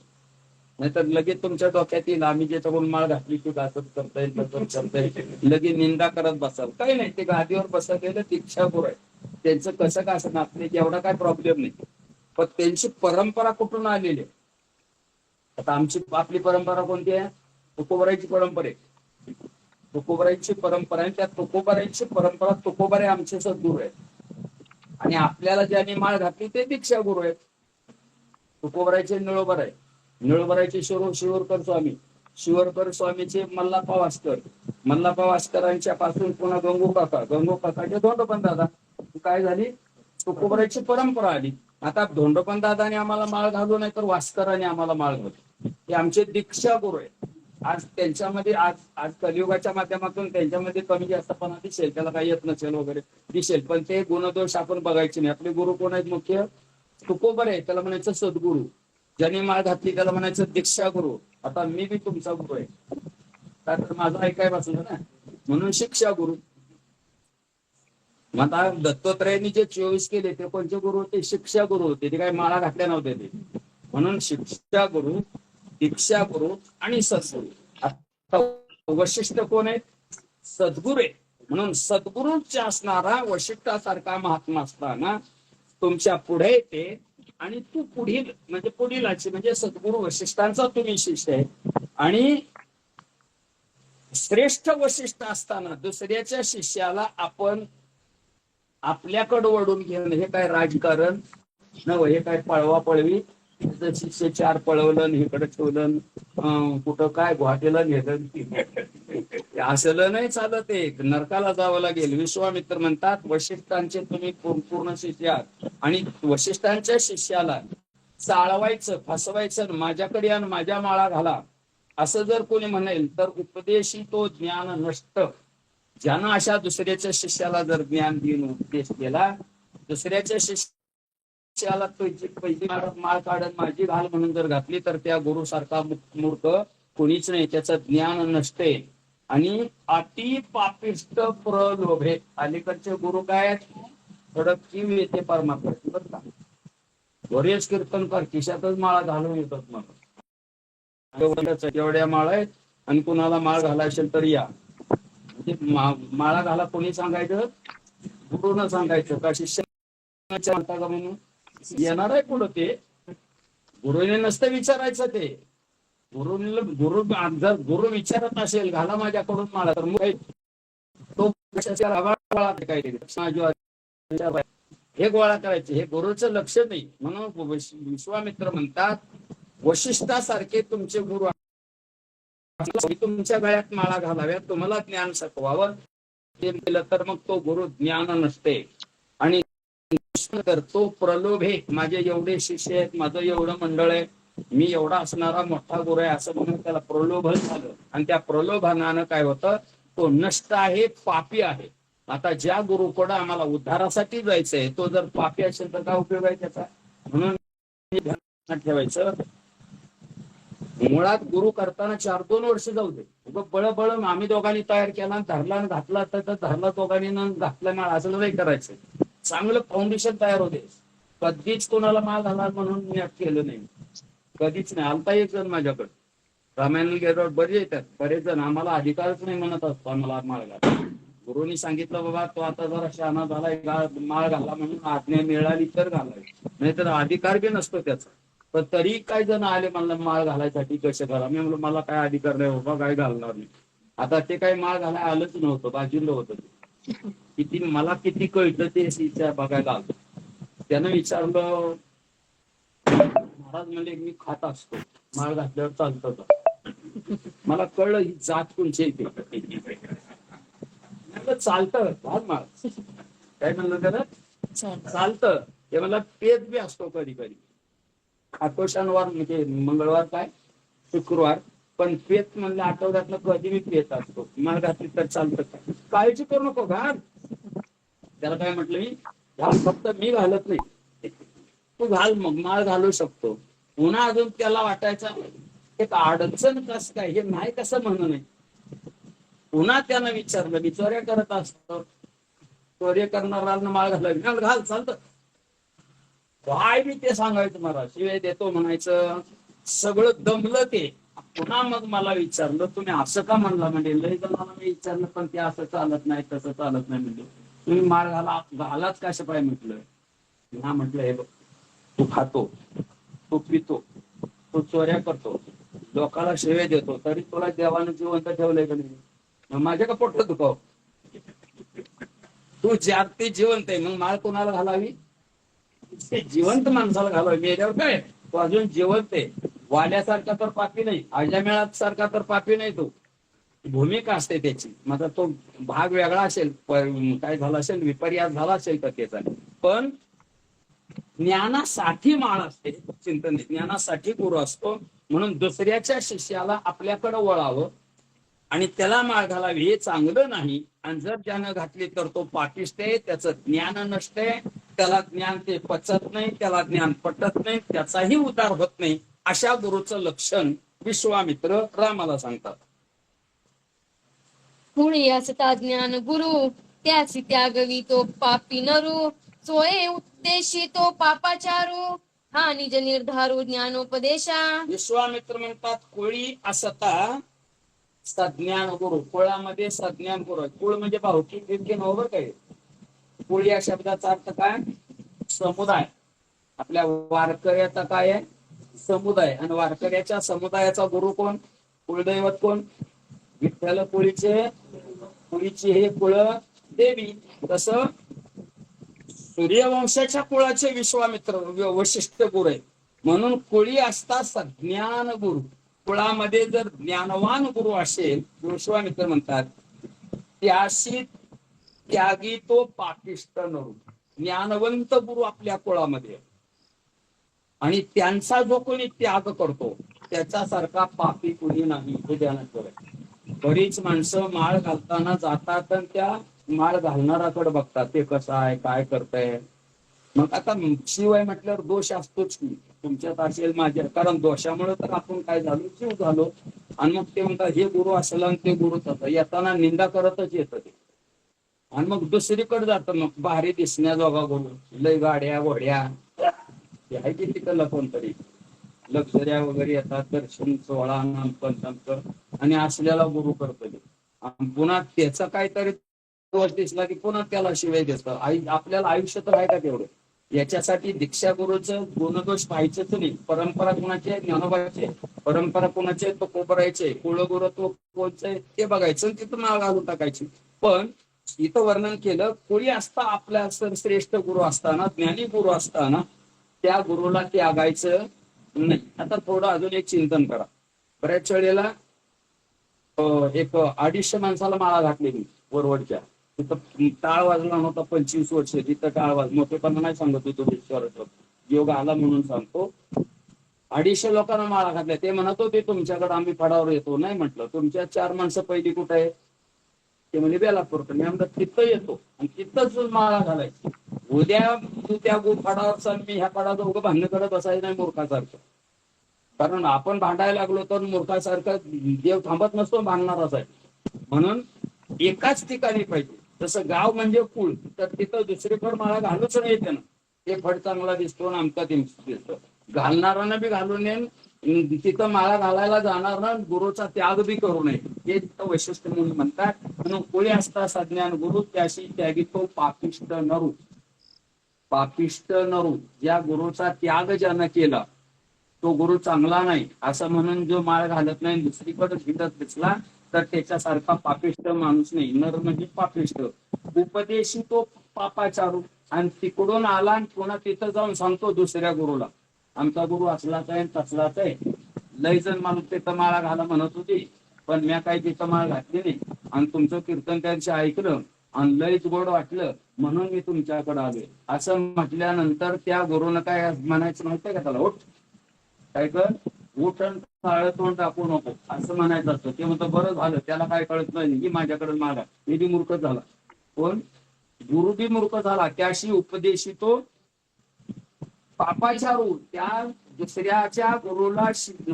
नाहीतर लगेच तुमच्या डोक्यात येईल आम्ही ज्याच्याकडून माळ घातली की असंच करता येईल, तसंच करता येईल, लगेच निंदा करत बसाल. काही नाही, ते गादीवर बसलेलं दीक्षा गुरु आहे. त्यांचं कसं काय असं नाचणे एवढा काय प्रॉब्लेम नाही. पण त्यांची परंपरा कुठून आलेली आहे? आता आपली परंपरा कोणती आहे? तुकोबारायची परंपरा आहे. तुकोबारायची परंपरा आहे. त्या तुकोबारायची परंपरा, तुकोबारे आमचे सद्गुरू आहेत. आणि आपल्याला ज्यांनी माळ घातली ते दीक्षा गुरु आहेत. तुकोबारायचे निळोबर आहे. निळोबरायचे शिवरकर स्वामी, शिवरकर स्वामीचे मल्लाप्पा वास्कर, मल्लाप्पा वास्करांच्या पासून पुन्हा गंगू काकाचे धोंडोपंत दादा. काय झाली? तुकोबारायची परंपरा आली. आता धोंडोपंत दादाने आम्हाला माळ घालू नाही तर वास्कराने आम्हाला माळ घालू, हे आमचे दीक्षा गुरु आहेत. आज त्यांच्यामध्ये आज आज कलियुगाच्या माध्यमातून त्यांच्यामध्ये कमी जास्तपणा दिसेल, त्याला काही येत नसेल वगैरे दिसेल, पण ते गुणदोष आपण बघायचे नाही. आपले गुरु कोण आहेत मुख्य? तुकोबर आहे, त्याला म्हणायचं सद्गुरू. ज्यांनी माळ घातली त्याला म्हणायचं दीक्षा गुरु. आता मी बी तुमचा गुरु आहे, का तर माझं ऐकाय बसलं ना, म्हणून शिक्षा गुरु. मग आता दत्तात्रयांनी जे 24 केले ते कोणते गुरु होते? शिक्षा गुरु होते. ते काही माळा घातल्या नव्हते ते. म्हणून शिक्षा गुरु, दीक्षा गुरु आणि सद्गुरु. आता वशिष्ठ कोण आहेत? सद्गुरू आहे. म्हणून सद्गुरूंचे असणारा वशिष्ठासारखा महात्मा असताना तुमच्या पुढे येते आणि तू पुढील म्हणजे पुढीलाची म्हणजे सद्गुरू वशिष्ठांचा तुम्ही शिष्य आहे. आणि श्रेष्ठ वशिष्ठ असताना दुसऱ्याच्या शिष्याला आपण आपल्याकडे वळून घेणं हे काय राजकारण नव्हे, हे काय पळवा पळवी. शिष्य 4 पळवलं इकडे ठेवलं, कुठं काय गुवाहाटीला नेलं, असलं नाही चालत. एक नरकाला जावं लागेल. विश्वामित्र म्हणतात वशिष्ठांचे तुम्ही पूर्ण शिष्य आहात आणि वशिष्ठांच्या शिष्याला चाळवायचं फसवायचं माझ्याकडे आणि माझ्या माळा घाला असं जर कोणी म्हणेल तर उपदेशी तो ज्ञान नष्ट. ज्यानं अशा दुसऱ्याच्या शिष्याला जर ज्ञान देऊन उपदेश केला, दुसऱ्याच्या शिष्याला पहिली माळ काढून माझी घाल म्हणून जर घातली तर त्या गुरु सारखा मूर्ख कोणीच नाही. त्याचं ज्ञान नसते. आणि अति पापिष्ट प्रलोभे. अलीकडचे गुरु काय थोडं किव येते परमात्मा बरं का. बरेच कीर्तनकार खिशातच माळा घालून येतात. मला एवढ्या माळ आहेत आणि कुणाला माळ घालायचे तर या. माळा घाला कोणी सांगायचं? गुरुनं सांगायचं का शिष्याच्या म्हणता का म्हणून? येणार आहे पुढं ते गुरुने नसतं विचारायचं. ते गुरु जर गुरु विचारत असेल घाला माझ्याकडून माळा तर मग तो हे गोळा करायचे, हे गुरुचं लक्ष नाही. म्हणून विश्वामित्र म्हणतात वशिष्ठासारखे तुमचे गुरु तुमच्या गळ्यात माळा घालाव्या, तुम्हाला ज्ञान सकवावं. ते केलं तर मग तो गुरु ज्ञान नसते. आणि तो प्रलोभे माझे एवढे शिष्य आहेत, माझं एवढं मंडळ आहे, मी एवढा असणारा मोठा गुरु आहे असं म्हणून त्याला प्रलोभन झालं. आणि त्या प्रलोभनानं काय होतं? तो नष्ट आहे, पापी आहे. आता ज्या गुरुकडं आम्हाला उद्धारासाठी जायचंय तो जर पापी असेल तर काय उपयोग आहे त्याचा? म्हणून ध्यानात ठेवायचं. मुळात गुरु करताना 4-2 वर्ष जाऊ दे, बळ आम्ही दोघांनी तयार केला धरला घातला तर धरला दोघांनी घातला माळ असं नाही करायचं. चांगलं फाउंडेशन तयार होते. कधीच कोणाला माळ घाला म्हणून मी केलं नाही, कधीच नाही. आलता एक जण माझ्याकडे रामायण गेल्यावर बरे येतात, बरेच जण आम्हाला अधिकारच नाही म्हणत असतो आम्हाला माळ घाला. गुरुनी सांगितलं बाबा तो आता जरा शहाणा झालाय, माळ घाला म्हणून आज्ञा मिळाली तर घालाय, नाहीतर अधिकार बी नसतो त्याचा. पण तरी काही जण आले मला माळ घालायसाठी कसे करा. मी म्हणलं मला काय अधिकार नाही बाबा, काय घालणार नाही. आता ते काही माळ घालाय आलंच नव्हतं, बाजूला होतं. किती मला किती कळतं ते बघायला आलं. त्यानं विचारलं महाराज म्हणजे मी खात असतो माळ घातल्यावर चालतं का? मला कळलं ही जात कोणची येते. चालतं घाल माळ. काय म्हणलं त्याला? चालतं. ते मला पेत बी असतो कधी कधी. खातो शनिवार म्हणजे मंगळवार काय शुक्रवार, पण पेत म्हणलं आठवड्यातलं कधी मी पेत असतो. माळ घातली तर चालतं का? काळजी करू नको घाल. त्याला काय म्हटलं मी घाल, फक्त मी घालत नाही, तू घाल. मग माळ घालू शकतो. पुन्हा अजून त्याला वाटायचं एक अडचण कस काय, हे नाही कसं म्हणू नये. पुन्हा त्यानं विचारलं, मी चोऱ्या करत असतो, चोऱ्या करणाऱ्यांना माळ घालावी, घाल घाल चालतं. काय मी ते सांगायचं, मला शिवाय देतो म्हणायचं. सगळं दमलं ते. पुन्हा मग मला विचारलं तुम्ही असं का म्हणला? म्हणजे लय जणांना मी विचारलं पण ते असं चालत नाही तसं चालत नाही. म्हणजे तुम्ही माळ घालाच कसं पाय म्हटलं. हा म्हटलं हे बघ, तू खातो, तू पितो, तू चोऱ्या करतो, लोकांना शिव्या देतो, तरी तुला देवानं जिवंत ठेवलंय का नाही? माझ्या का पोटलं दुखाव? तू जागती जिवंत आहे, मग माळ कोणाला घालावी? जिवंत माणसाला घालावी. मेल्यावर काय तो अजून जिवंत आहे. वाड्यासारखा तर पापी नाही, अजामेळात सारखा तर पापी नाही. तो भूमिका असते त्याची. माझा तो भाग वेगळा असेल, काय झाला असेल, विपर्यास झाला असेल तर त्याचा. पण ज्ञानासाठी माळ असते, चिंतन नाही, ज्ञानासाठी गुरु असतो. म्हणून दुसऱ्याच्या शिष्याला आपल्याकडे वळावं आणि त्याला माळ घालावी हे चांगलं नाही. आणि जर त्यानं घातली तर तो पापिष्ट आहे, त्याचं ज्ञान नसते, त्याला ज्ञान ते पचत नाही, त्याला ज्ञान पटत नाही, त्याचाही उद्धार होत नाही. अशा गुरुचं लक्षण विश्वामित्र रामाला सांगतात. मुळी असता ज्ञान गुरु त्याची त्यागवी तो पापी नरू सोये उद्देशी तो पापाचारू हा निज निर्धारू ज्ञानोपदेशा. विश्वामित्र म्हणतात कुळी असता सज्ञान गुरु. कुळामध्ये सज्ञान गुरु. कुळ म्हणजे भावकी इतके नव्हतं काय. कुळ या शब्दाचा अर्थ काय? समुदाय. आपल्या वारकऱ्याचा काय आहे? समुदाय. आणि वारकऱ्याच्या समुदायाचा गुरु कोण? कुलदैवत कोण? विठ्ठल कुळीचे कुळीची हे कुळ देवी. तसं सूर्यवंशाच्या कुळाचे विश्वामित्र वशिष्ठ गुरु आहे. म्हणून कुळी असता सज्ञान गुरु. कुळामध्ये जर ज्ञानवान गुरु असेल, विश्वामित्र म्हणतात, त्याशी त्यागी तो पापिष्ट नरू. ज्ञानवंत गुरु आपल्या कुळामध्ये आणि त्यांचा जो कोणी त्याग करतो त्याच्यासारखा पापी कुणी नाही, हे ध्यानात ठेवायचं. बरीच माणसं माळ घालताना जातात आणि त्या माळ घालणाराकडे बघतात, ते कसं आहे, काय करताय. मग आता शिव आहे म्हटल्यावर दोष असतोच की, तुमच्यात असेल माझ्या, कारण दोषामुळे तर आपण काय झालो, शिव झालो. आणि मग ते म्हणतात हे गुरु असेल आणि ते गुरु तसं, येताना निंदा करतच येतं ते. आणि मग दुसरीकडे जातं, मग भारी दिसण्याजोगा गुरु, लय गाड्या घोड्या आहे की तिकडलं कोणतरी लक्झऱ्या वगैरे येतात, दर्शन सोहळा नामपंथांचं, आणि असल्याला गुरु करतो. पुन्हा त्याचा काहीतरी दोष दिसला की पुन्हा त्याला शिवाय देतं. आपल्याला आयुष्य तर आहे का तेवढं? याच्यासाठी दीक्षा गुरुचं गुणदोष पाहायचंच नाही. परंपरा कोणाचे? ज्ञानोबाचे. परंपरा कोणाचे? तो कोबरायचे. कुळगुरु तो कोणचे ते बघायचं, तिथं माळ घालून टाकायची. पण इथं वर्णन केलं, कोणी असता आपल्या श्रेष्ठ गुरु असताना, ज्ञानी गुरु असताना त्या गुरुला त्यागायचं नाही. आता थोडं अजून एक चिंतन करा. बऱ्याच वेळेला एक 250 माणसाला माळा घातलेली वरवडच्या, तिथं टाळ वाजला नव्हता 25 वर्ष, तिथं टाळ वाज मोठेपणा नाही सांगत होतो, विश्वास योग आला म्हणून सांगतो. 250 लोकांना माळा घातल्या. ते म्हणत होते तुमच्याकडे आम्ही फडावर येतो. नाही म्हटलं, तुमच्या 4 माणसं पहिली कुठे आहे? ते म्हणजे बेलापूर. मी म्हणतात तिथं येतो आणि तिथंच माळा घालायची. उद्या तू त्या फडावर चाल, मी ह्या फडाचं उगं भांडण करत असायचं नाही मूर्खासारखं. कारण आपण भांडायला लागलो तर मूर्खासारखं देव थांबत नसतो, भांडणारच आहे. म्हणून एकाच ठिकाणी पाहिजे. जसं गाव म्हणजे कुळ, तर तिथं दुसरीकडे माळा घालूच नाही त्यानं. ते फड चांगला दिसतो ना आमका दिसतो, घालणारानं बी घालू नये, तिथं माळा घालायला जाणार ना गुरुचा त्याग बी करू नये, हे तिथं वैशिष्ट्य म्हणून म्हणतात. म्हणून कोळी असता सज्ञान गुरु त्याशी त्यागी तो पापिष्ट नरू. पापिष्ट नरू, ज्या गुरुचा त्याग ज्यानं केला तो गुरु चांगला नाही, असं म्हणून जो माळ घालत नाही दुसरीकडे फिरत दिसला तर त्याच्यासारखा पापिष्ट माणूस नाही. नर म्हणजे पापिष्ट. उपदेशी तो पापाचारू. आणि तिकडून आला आणि पुन्हा तिथं जाऊन सांगतो दुसऱ्या गुरुला, आमचा गुरु असलाच आहे तसलाच आहे. लय जण मला तिथं माळा घाला म्हणत होती, पण मी काही तिथं माळ घातली नाही, आणि तुमचं कीर्तन त्यांचं ऐकलं आणि लयच गोड वाटलं म्हणून मी तुमच्याकडे आले. असं म्हटल्यानंतर त्या गुरुनं काय म्हणायचं माहितीये का त्याला? उठ, काय कर, उठ काळ तोंड टाकू नको असं म्हणायचं असतं. ते म्हणतं बरं झालं, त्याला काय कळत नाही की माझ्याकडे मागा, मी बी मूर्ख झाला. पण गुरु बी मूर्ख झाला. त्याशी उपदेशी तो पापाचारू. त्या दुसऱ्याच्या गुरुला,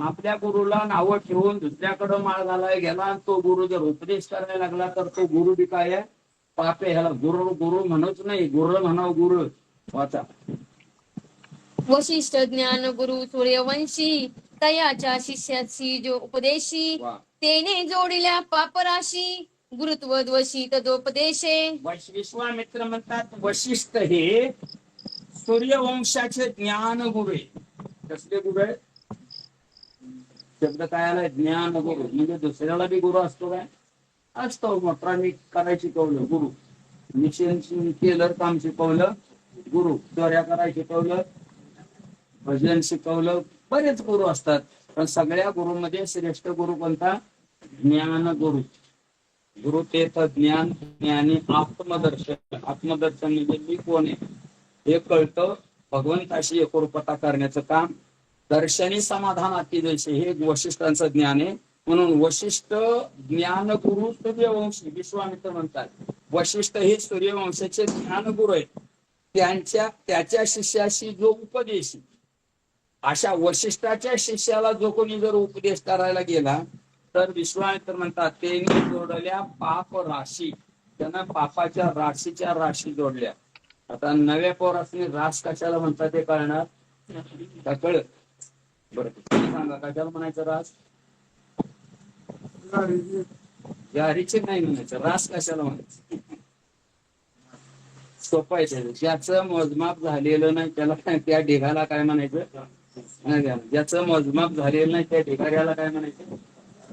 आपल्या गुरुला नावं ठेवून दुसऱ्याकडे माळ घालायला गेला आणि तो गुरु जर उपदेश करायला लागला तर तो गुरु बी काय आहे? पाप आहे. ह्याला गुरु गुरु म्हणूच नाही, गुरु म्हणाव गुरु. वाचा. वशिष्ठ ज्ञान गुरु सूर्यवंशी तयाच्या शिष्याची जो उपदेशी तेने जोडिल्या पापराशी गुरुत्व द्वशी तदोपदेशे. विश्वामित्र म्हणतात वशिष्ठ हे सूर्यवंशाचे ज्ञान गुरु आहे. कसले गुरु आहे? शब्द काय आलाय? ज्ञान गुरु. म्हणजे दुसऱ्याला बी गुरु असतो काय? असतो. मोठ्याने करायला शिकवलं गुरु, मिशन केलं काम शिकवलं गुरु, चोऱ्या करायला शिकवलं, भजन शिकवलं. बरेच गुरु असतात, पण सगळ्या गुरुमध्ये श्रेष्ठ गुरु कोणता? ज्ञान गुरु. गुरु तेथ ज्ञान, ज्ञानी आत्मदर्शन. आत्मदर्शन म्हणजे मी कोण आहे हे कळतं भगवंताशी एकरूपता करण्याचं काम. दर्शनी समाधान अतिदेशी हे वशिष्ठांचं ज्ञान आहे. म्हणून वशिष्ठ ज्ञानगुरु सूर्यवंशी विश्वामित्र म्हणतात. वशिष्ठ हे सूर्यवंशाचे ज्ञानगुरु आहेत. त्याच्या शिष्याशी जो उपदेशी, अशा वशिष्ठाच्या शिष्याला जो कोणी जर उपदेश करायला गेला तर विश्वामित्र म्हणतात त्यांनी जोडल्या पाप राशी, त्यानं पापाच्या राशीच्या राशी जोडल्या. आता नव्या पोरासनी रास कशाला म्हणतात ते कळणार का? कळत? बरं सांगा कशाला म्हणायचं रास? गारीचे नाही म्हणायचं, रास कशाला म्हणायचं? सोपं आहे त्याचं. ज्याचं मोजमाप झालेलं नाही त्याला त्या ढिगाला काय म्हणायचं? ज्याचं मोजमाप झालेलं नाही त्या ढिगाऱ्याला काय म्हणायचं?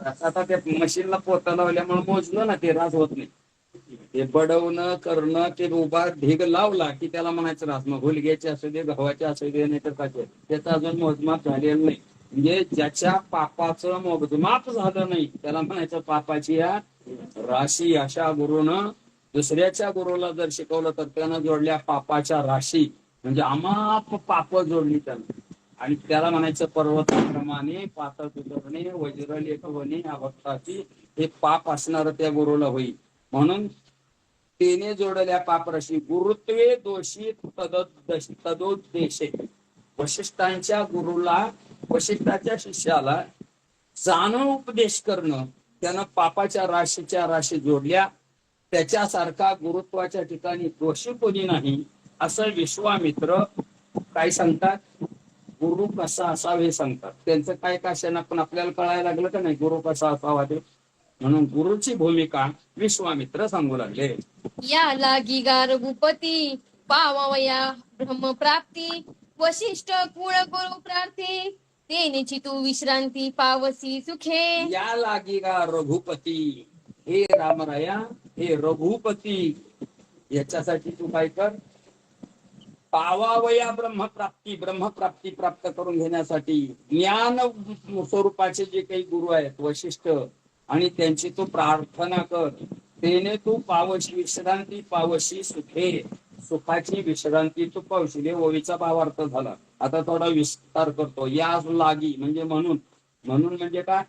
आता त्या मशीनला पोता लावल्यामुळे मोजलं ना ते रास होत नाही. ते बडवणं करणं, ते उभा ढीग लावला की त्याला म्हणायचं रास. मग हुलग्याचे असू दे, गव्हाचे असू दे, नाही तर काय, त्याचं अजून मोजमाप झालेलं नाही. म्हणजे ज्याच्या पापाचं मोजमाप झालं नाही त्याला म्हणायचं पापाची या राशी. अशा गुरुनं दुसऱ्याच्या गुरुला जर शिकवलं तर त्यानं जोडल्या पापाच्या राशी, म्हणजे अमाप पाप जोडली त्यानं. आणि त्याला म्हणायचं पर्वताप्रमाणे पातळ तुटवणे, वज्रलेख होणे अभक्ताची, हे पाप असणार त्या गुरुला होईल. म्हणून तेने जोडल्या पापराशी गुरुत्वे दोषी तदोद्देशे. वशिष्ठांच्या गुरुला, वशिष्ठाच्या शिष्याला जाणून उपदेश करणं, त्यानं पापाच्या राशीच्या राशी जोडल्या. त्याच्यासारखा गुरुत्वाच्या ठिकाणी दोषी कोणी नाही असं विश्वामित्र काय सांगतात? गुरु कसा असावा हे सांगतात. त्यांचं काय काशाना पण आपल्याला कळायला लागलं का नाही गुरु कसा असावा ते. म्हणून गुरुची भूमिका विश्वामित्र सांगू लागले. या लागी गा रघुपती पावावया ब्रह्मप्राप्ती, वशिष्ठ कुळ गुरु प्रार्थी, तेनेची तू विश्रांती पावसी सुखे. या लागी गा रघुपती, हे रामराया, हे रघुपती, याच्यासाठी तू काय कर? पावावया ब्रह्मप्राप्ती, ब्रह्मप्राप्ती प्राप्त करून घेण्यासाठी ज्ञान स्वरूपाचे जे काही गुरु आहेत वशिष्ठ, आणि त्यांची तू प्रार्थना कर. तेने तू पावशी विश्रांती पावशी सुखे, सुखाची विश्रांती तू पावशी. ओवीचा भावार्थ झाला. आता थोडा विस्तार करतो. या लागी म्हणजे म्हणून. म्हणून म्हणजे काय?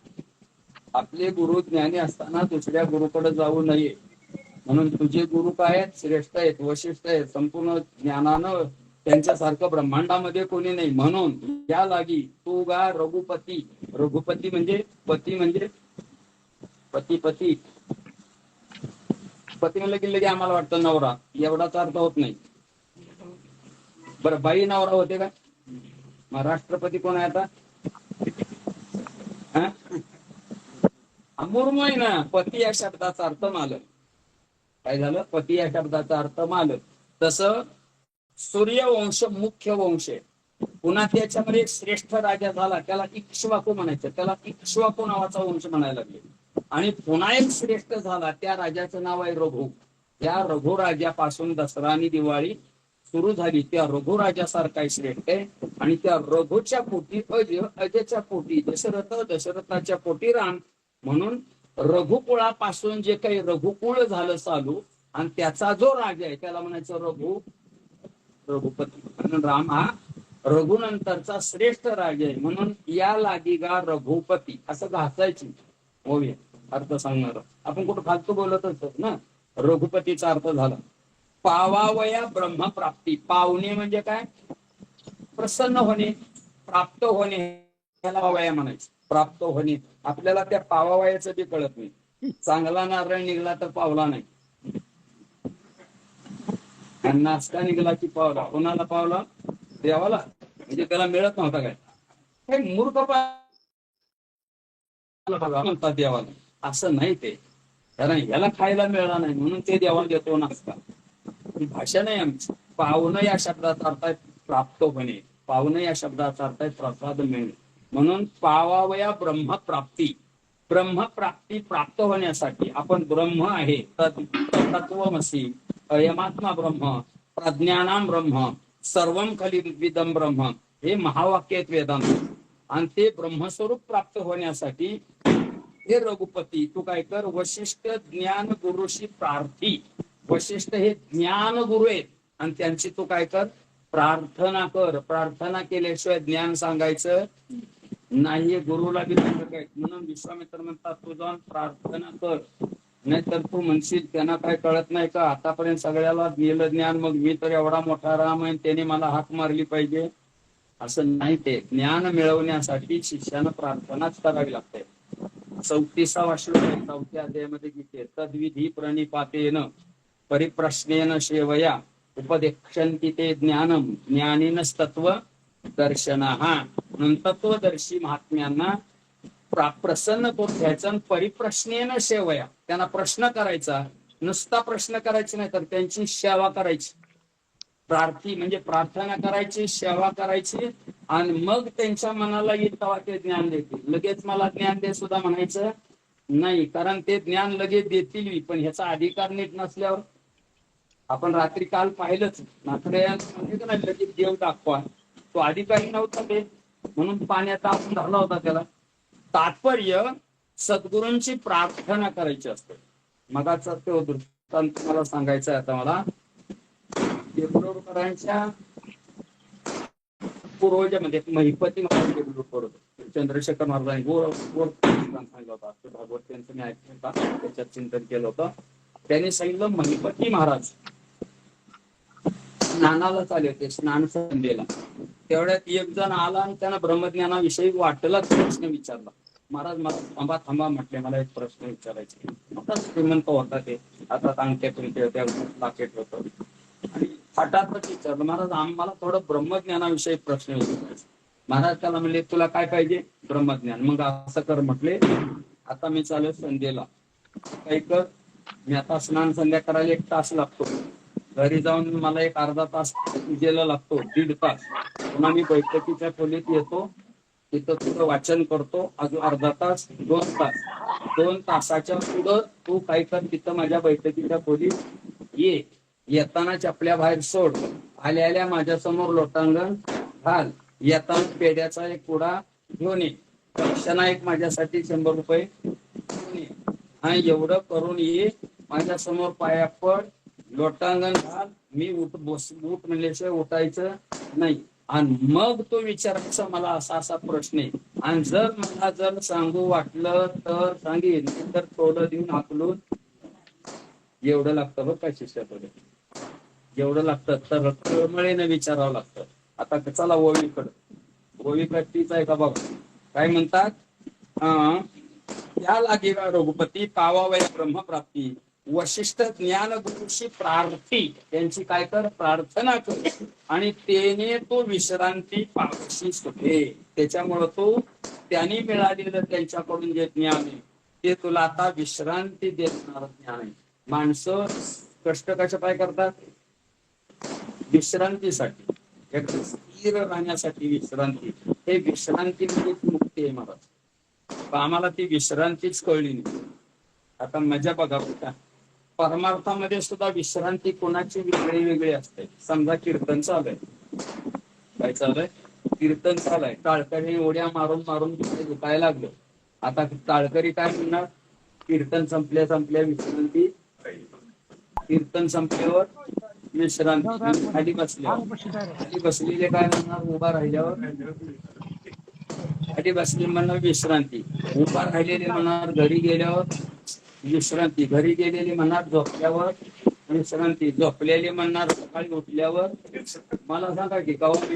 आपले गुरु ज्ञानी असताना दुसऱ्या गुरुकडे जाऊ नये. म्हणून तुझे गुरु काय आहेत? श्रेष्ठ आहेत, वशिष्ठ आहेत, संपूर्ण ज्ञानानं त्यांच्यासारखं ब्रह्मांडामध्ये कोणी नाही. म्हणून या लागी तू गा रघुपती. रघुपती म्हणजे पती, म्हणजे पती. पती पती म्हणलं की लगे आम्हाला वाटतं नवरा, एवढाच अर्थ होत नाही. बरं, बाई नवरा होते का? मग राष्ट्रपती कोण आहे आता? मुर्मू आहे ना. पती या शब्दाचा अर्थ मालक. काय झालं? पती या शब्दाचा अर्थ मालक. तसं सूर्यवंश मुख्य वंश आहे. पुन्हा त्याच्यामध्ये एक श्रेष्ठ राजा झाला, त्याला इक्ष्वाकू म्हणायचं. त्याला इक्ष्वाकू नावाचा वंश म्हणायला लागले. आणि पुन्हा एक श्रेष्ठ झाला, त्या राजाचं नाव आहे रघु. त्या रघु राजापासून दसरा आणि दिवाळी सुरू झाली. त्या रघु राजासारखा श्रेष्ठ आहे. आणि त्या रघुच्या पोटी अज, अजच्या पोटी दशरथ, दशरथाच्या पोटी राम. म्हणून रघुकुळापासून जे काही रघुकुळ झालं चालू, आणि त्याचा जो राजा आहे त्याला म्हणायचं रघुपती. म्हणून राम हा रघुनंतरचा श्रेष्ठ राजा आहे. म्हणून या लागी गा रघुपती असं घासायची ओवी अर्थ सांगणार. आपण कुठं फालतू बोलतच ना. रघुपतीचा अर्थ झाला पावावया ब्रह्मप्राप्ती. पावणे म्हणजे काय? प्रसन्न होणे, प्राप्त होणे, त्याला पावावया म्हणायचं. प्राप्त होणे. आपल्याला त्या पावावयाचं बी कळत नाही. चांगला नारळ निघला तर पावला नाही, आणि नाश्ता निघाला की पावला. कोणाला पावला? देवाला. म्हणजे त्याला मिळत नव्हता काय मूर्ख म्हणतात देवाला. असं नाही ते, कारण ह्याला खायला मिळाला नाही म्हणून ते देवाला देतो नाश्ता. भाषा नाही आमची. पावणं या शब्दाचा अर्थ आहे प्राप्त होणे. पावणं या शब्दाचा अर्थ आहे प्रसाद मिळणे. म्हणून पावावया ब्रह्मप्राप्ती. ब्रह्मप्राप्ती प्राप्त होण्यासाठी आपण ब्रह्म आहे तत्वमसी, अयमात्मा ब्रह्म, प्रज्ञानाम ब्रह्म, सर्वम खलिदम ब्रह्म, हे महावाक्य आहेत वेदांत. आणि ते ब्रह्मस्वरूप प्राप्त होण्यासाठी हे रघुपती तू काय कर? वशिष्ठ ज्ञान गुरुशी प्रार्थी. वशिष्ठ हे ज्ञान गुरु आहेत आणि त्यांची तू काय कर? प्रार्थना कर. प्रार्थना केल्याशिवाय ज्ञान सांगायचं नाही. गुरुला बी सांगत आहेत. म्हणून विश्वामित्र म्हणतात तू जाऊन प्रार्थना कर, नाहीतर तू म्हणशील त्यांना काय कळत नाही का, आतापर्यंत सगळ्याला दिलं ज्ञान, मग मी तर एवढा मोठा राम आहे त्याने मला हाक मारली पाहिजे. असं नाही. ते ज्ञान मिळवण्यासाठी शिष्यानं प्रार्थनाच करावी लागते. 34वा श्लोक आहे 4थ्या अध्यायामध्ये गीते. तद्विधी प्रणिपातेन परिप्रश्नेन सेवया उपदेक्षन्ति ते ज्ञानम ज्ञानिनस्तत्व दर्शनः. तत्वदर्शी महात्म्यांना प्रसन्न करून घ्यायचं आणि परिप्रश्नेन सेवया, त्यांना प्रश्न करायचा. नुसता प्रश्न करायचे नाही तर त्यांची सेवा करायची. प्रार्थी म्हणजे प्रार्थना करायची, सेवा करायची, आणि मग त्यांच्या मनाला येईल तेव्हा ते ज्ञान देतील. लगेच मला ज्ञान दे सुद्धा म्हणायचं नाही, कारण ते ज्ञान लगेच देतील, पण ह्याचा अधिकार नीट नसल्यावर. आपण रात्री काल पाहिलंच, म्हणजे नाही लगेच देव दाखवा, तो अधिकारी नव्हता ते, म्हणून पाण्याचा आपण धरला होता त्याला. तात्पर्य सद्गुरूंची प्रार्थना करायची असते. मगाचा तो दृष्टांत मला सांगायचा आहे आता मला. देवरूकरांच्या पूर्वजामध्ये महिपती महाराज देवरूकर होते. चंद्रशेखर महाराजांनी सांगितलं होतं. भागवत त्यांचं मी ऐकलं होता, त्याच्यात चिंतन केलं होतं. त्यांनी सांगितलं महिपती महाराज स्नानाला चालले होते, स्नान संध्येला. तेवढ्यात एक जण आला आणि त्यांना ब्रह्मज्ञानाविषयी वाटलाच प्रश्न विचारला. महाराज मला थांबा थांबा म्हटले, मला एक प्रश्न विचारायचे. आता श्रीमंत होता ते, आता अंगठ्यातून त्या लाकेट होतं, आणि हठातच विचारलं महाराज आम्हाला थोडं ब्रह्मज्ञानाविषयी प्रश्न विचारायचे. महाराज त्याला म्हणले तुला काय पाहिजे? ब्रह्मज्ञान. मग असं कर म्हटले, आता मी चालू संध्येला, काही कर, मी आता स्नान संध्या करायला 1 तास लागतो, घरी जाऊन मला एक अर्धा तास पूजेला लागतो, 1.5 तास. पुन्हा मी बैठकीच्या खोलीत येतो, तिथं तुझं वाचन करतो, अजून अर्धा तास, 2 तास. 2 तासाच्या पुढं तू काय कर, तिथं माझ्या बैठकीच्या खोलीत ये, येताना चपल्या बाहेर सोड, आल्या आल्या माझ्या समोर लोटांगण घाल, येताना पेढ्याचा एक पुडा घेऊन ये, दक्षिणा एक माझ्यासाठी 100 रुपये घेऊन ये. हा एवढं करून ये, माझ्या समोर पाया पड, लोटांगण घाल, मी उठ म्हणल्याशिवाय उठायचं नाही. आणि मग तो विचारायचा मला असा असा प्रश्न आहे, आणि जर सांगू वाटलं तर सांगेन, तर थोडं देऊन हाकलून. एवढं लागतं बघ काय शिष्याकडे, एवढं लागतं तर तळमळीने विचारावं लागतं. आता चला ओवीकडे तीच आहे का बघा काय म्हणतात. त्या लागे रघुपती पावावया ब्रह्मप्राप्ती, वशिष्ठ ज्ञान गुरुशी प्रार्थी, त्यांची काय कर प्रार्थना कर, आणि त्याने तो विश्रांती पावशी सुटे. त्याच्यामुळं तो त्यांनी मिळालेलं त्यांच्याकडून जे ज्ञान आहे ते तुला आता विश्रांती देणार ज्ञान आहे. माणसं कष्ट कशा पाय करतात? विश्रांतीसाठी, एक स्थिर राहण्यासाठी विश्रांती. हे विश्रांती म्हणजे मुक्ती आहे महाराज. आम्हाला ती विश्रांतीच कळली नाही. आता मजा बघा का, परमार्थामध्ये सुद्धा विश्रांती कोणाची वेगळी वेगळी असते. समजा कीर्तन चालू आहे, काय चालू आहे? कीर्तन चालू आहे, टाळकरी उड्या मारून मारून दुखायला लागलं. आता टाळकरी काय म्हणणार? कीर्तन संपल्या विश्रांती. कीर्तन संपल्यावर विश्रांती. खाली बसलेले काय म्हणणार? उभा राहिल्यावर. खाली बसले म्हणणार विश्रांती, उभा राहिलेले म्हणणार घरी गेल्यावर विश्रांती, घरी गेलेली म्हणणार झोपल्यावर विश्रांती, झोपलेली म्हणणार सकाळी उठल्यावर. मला सांगा की गावात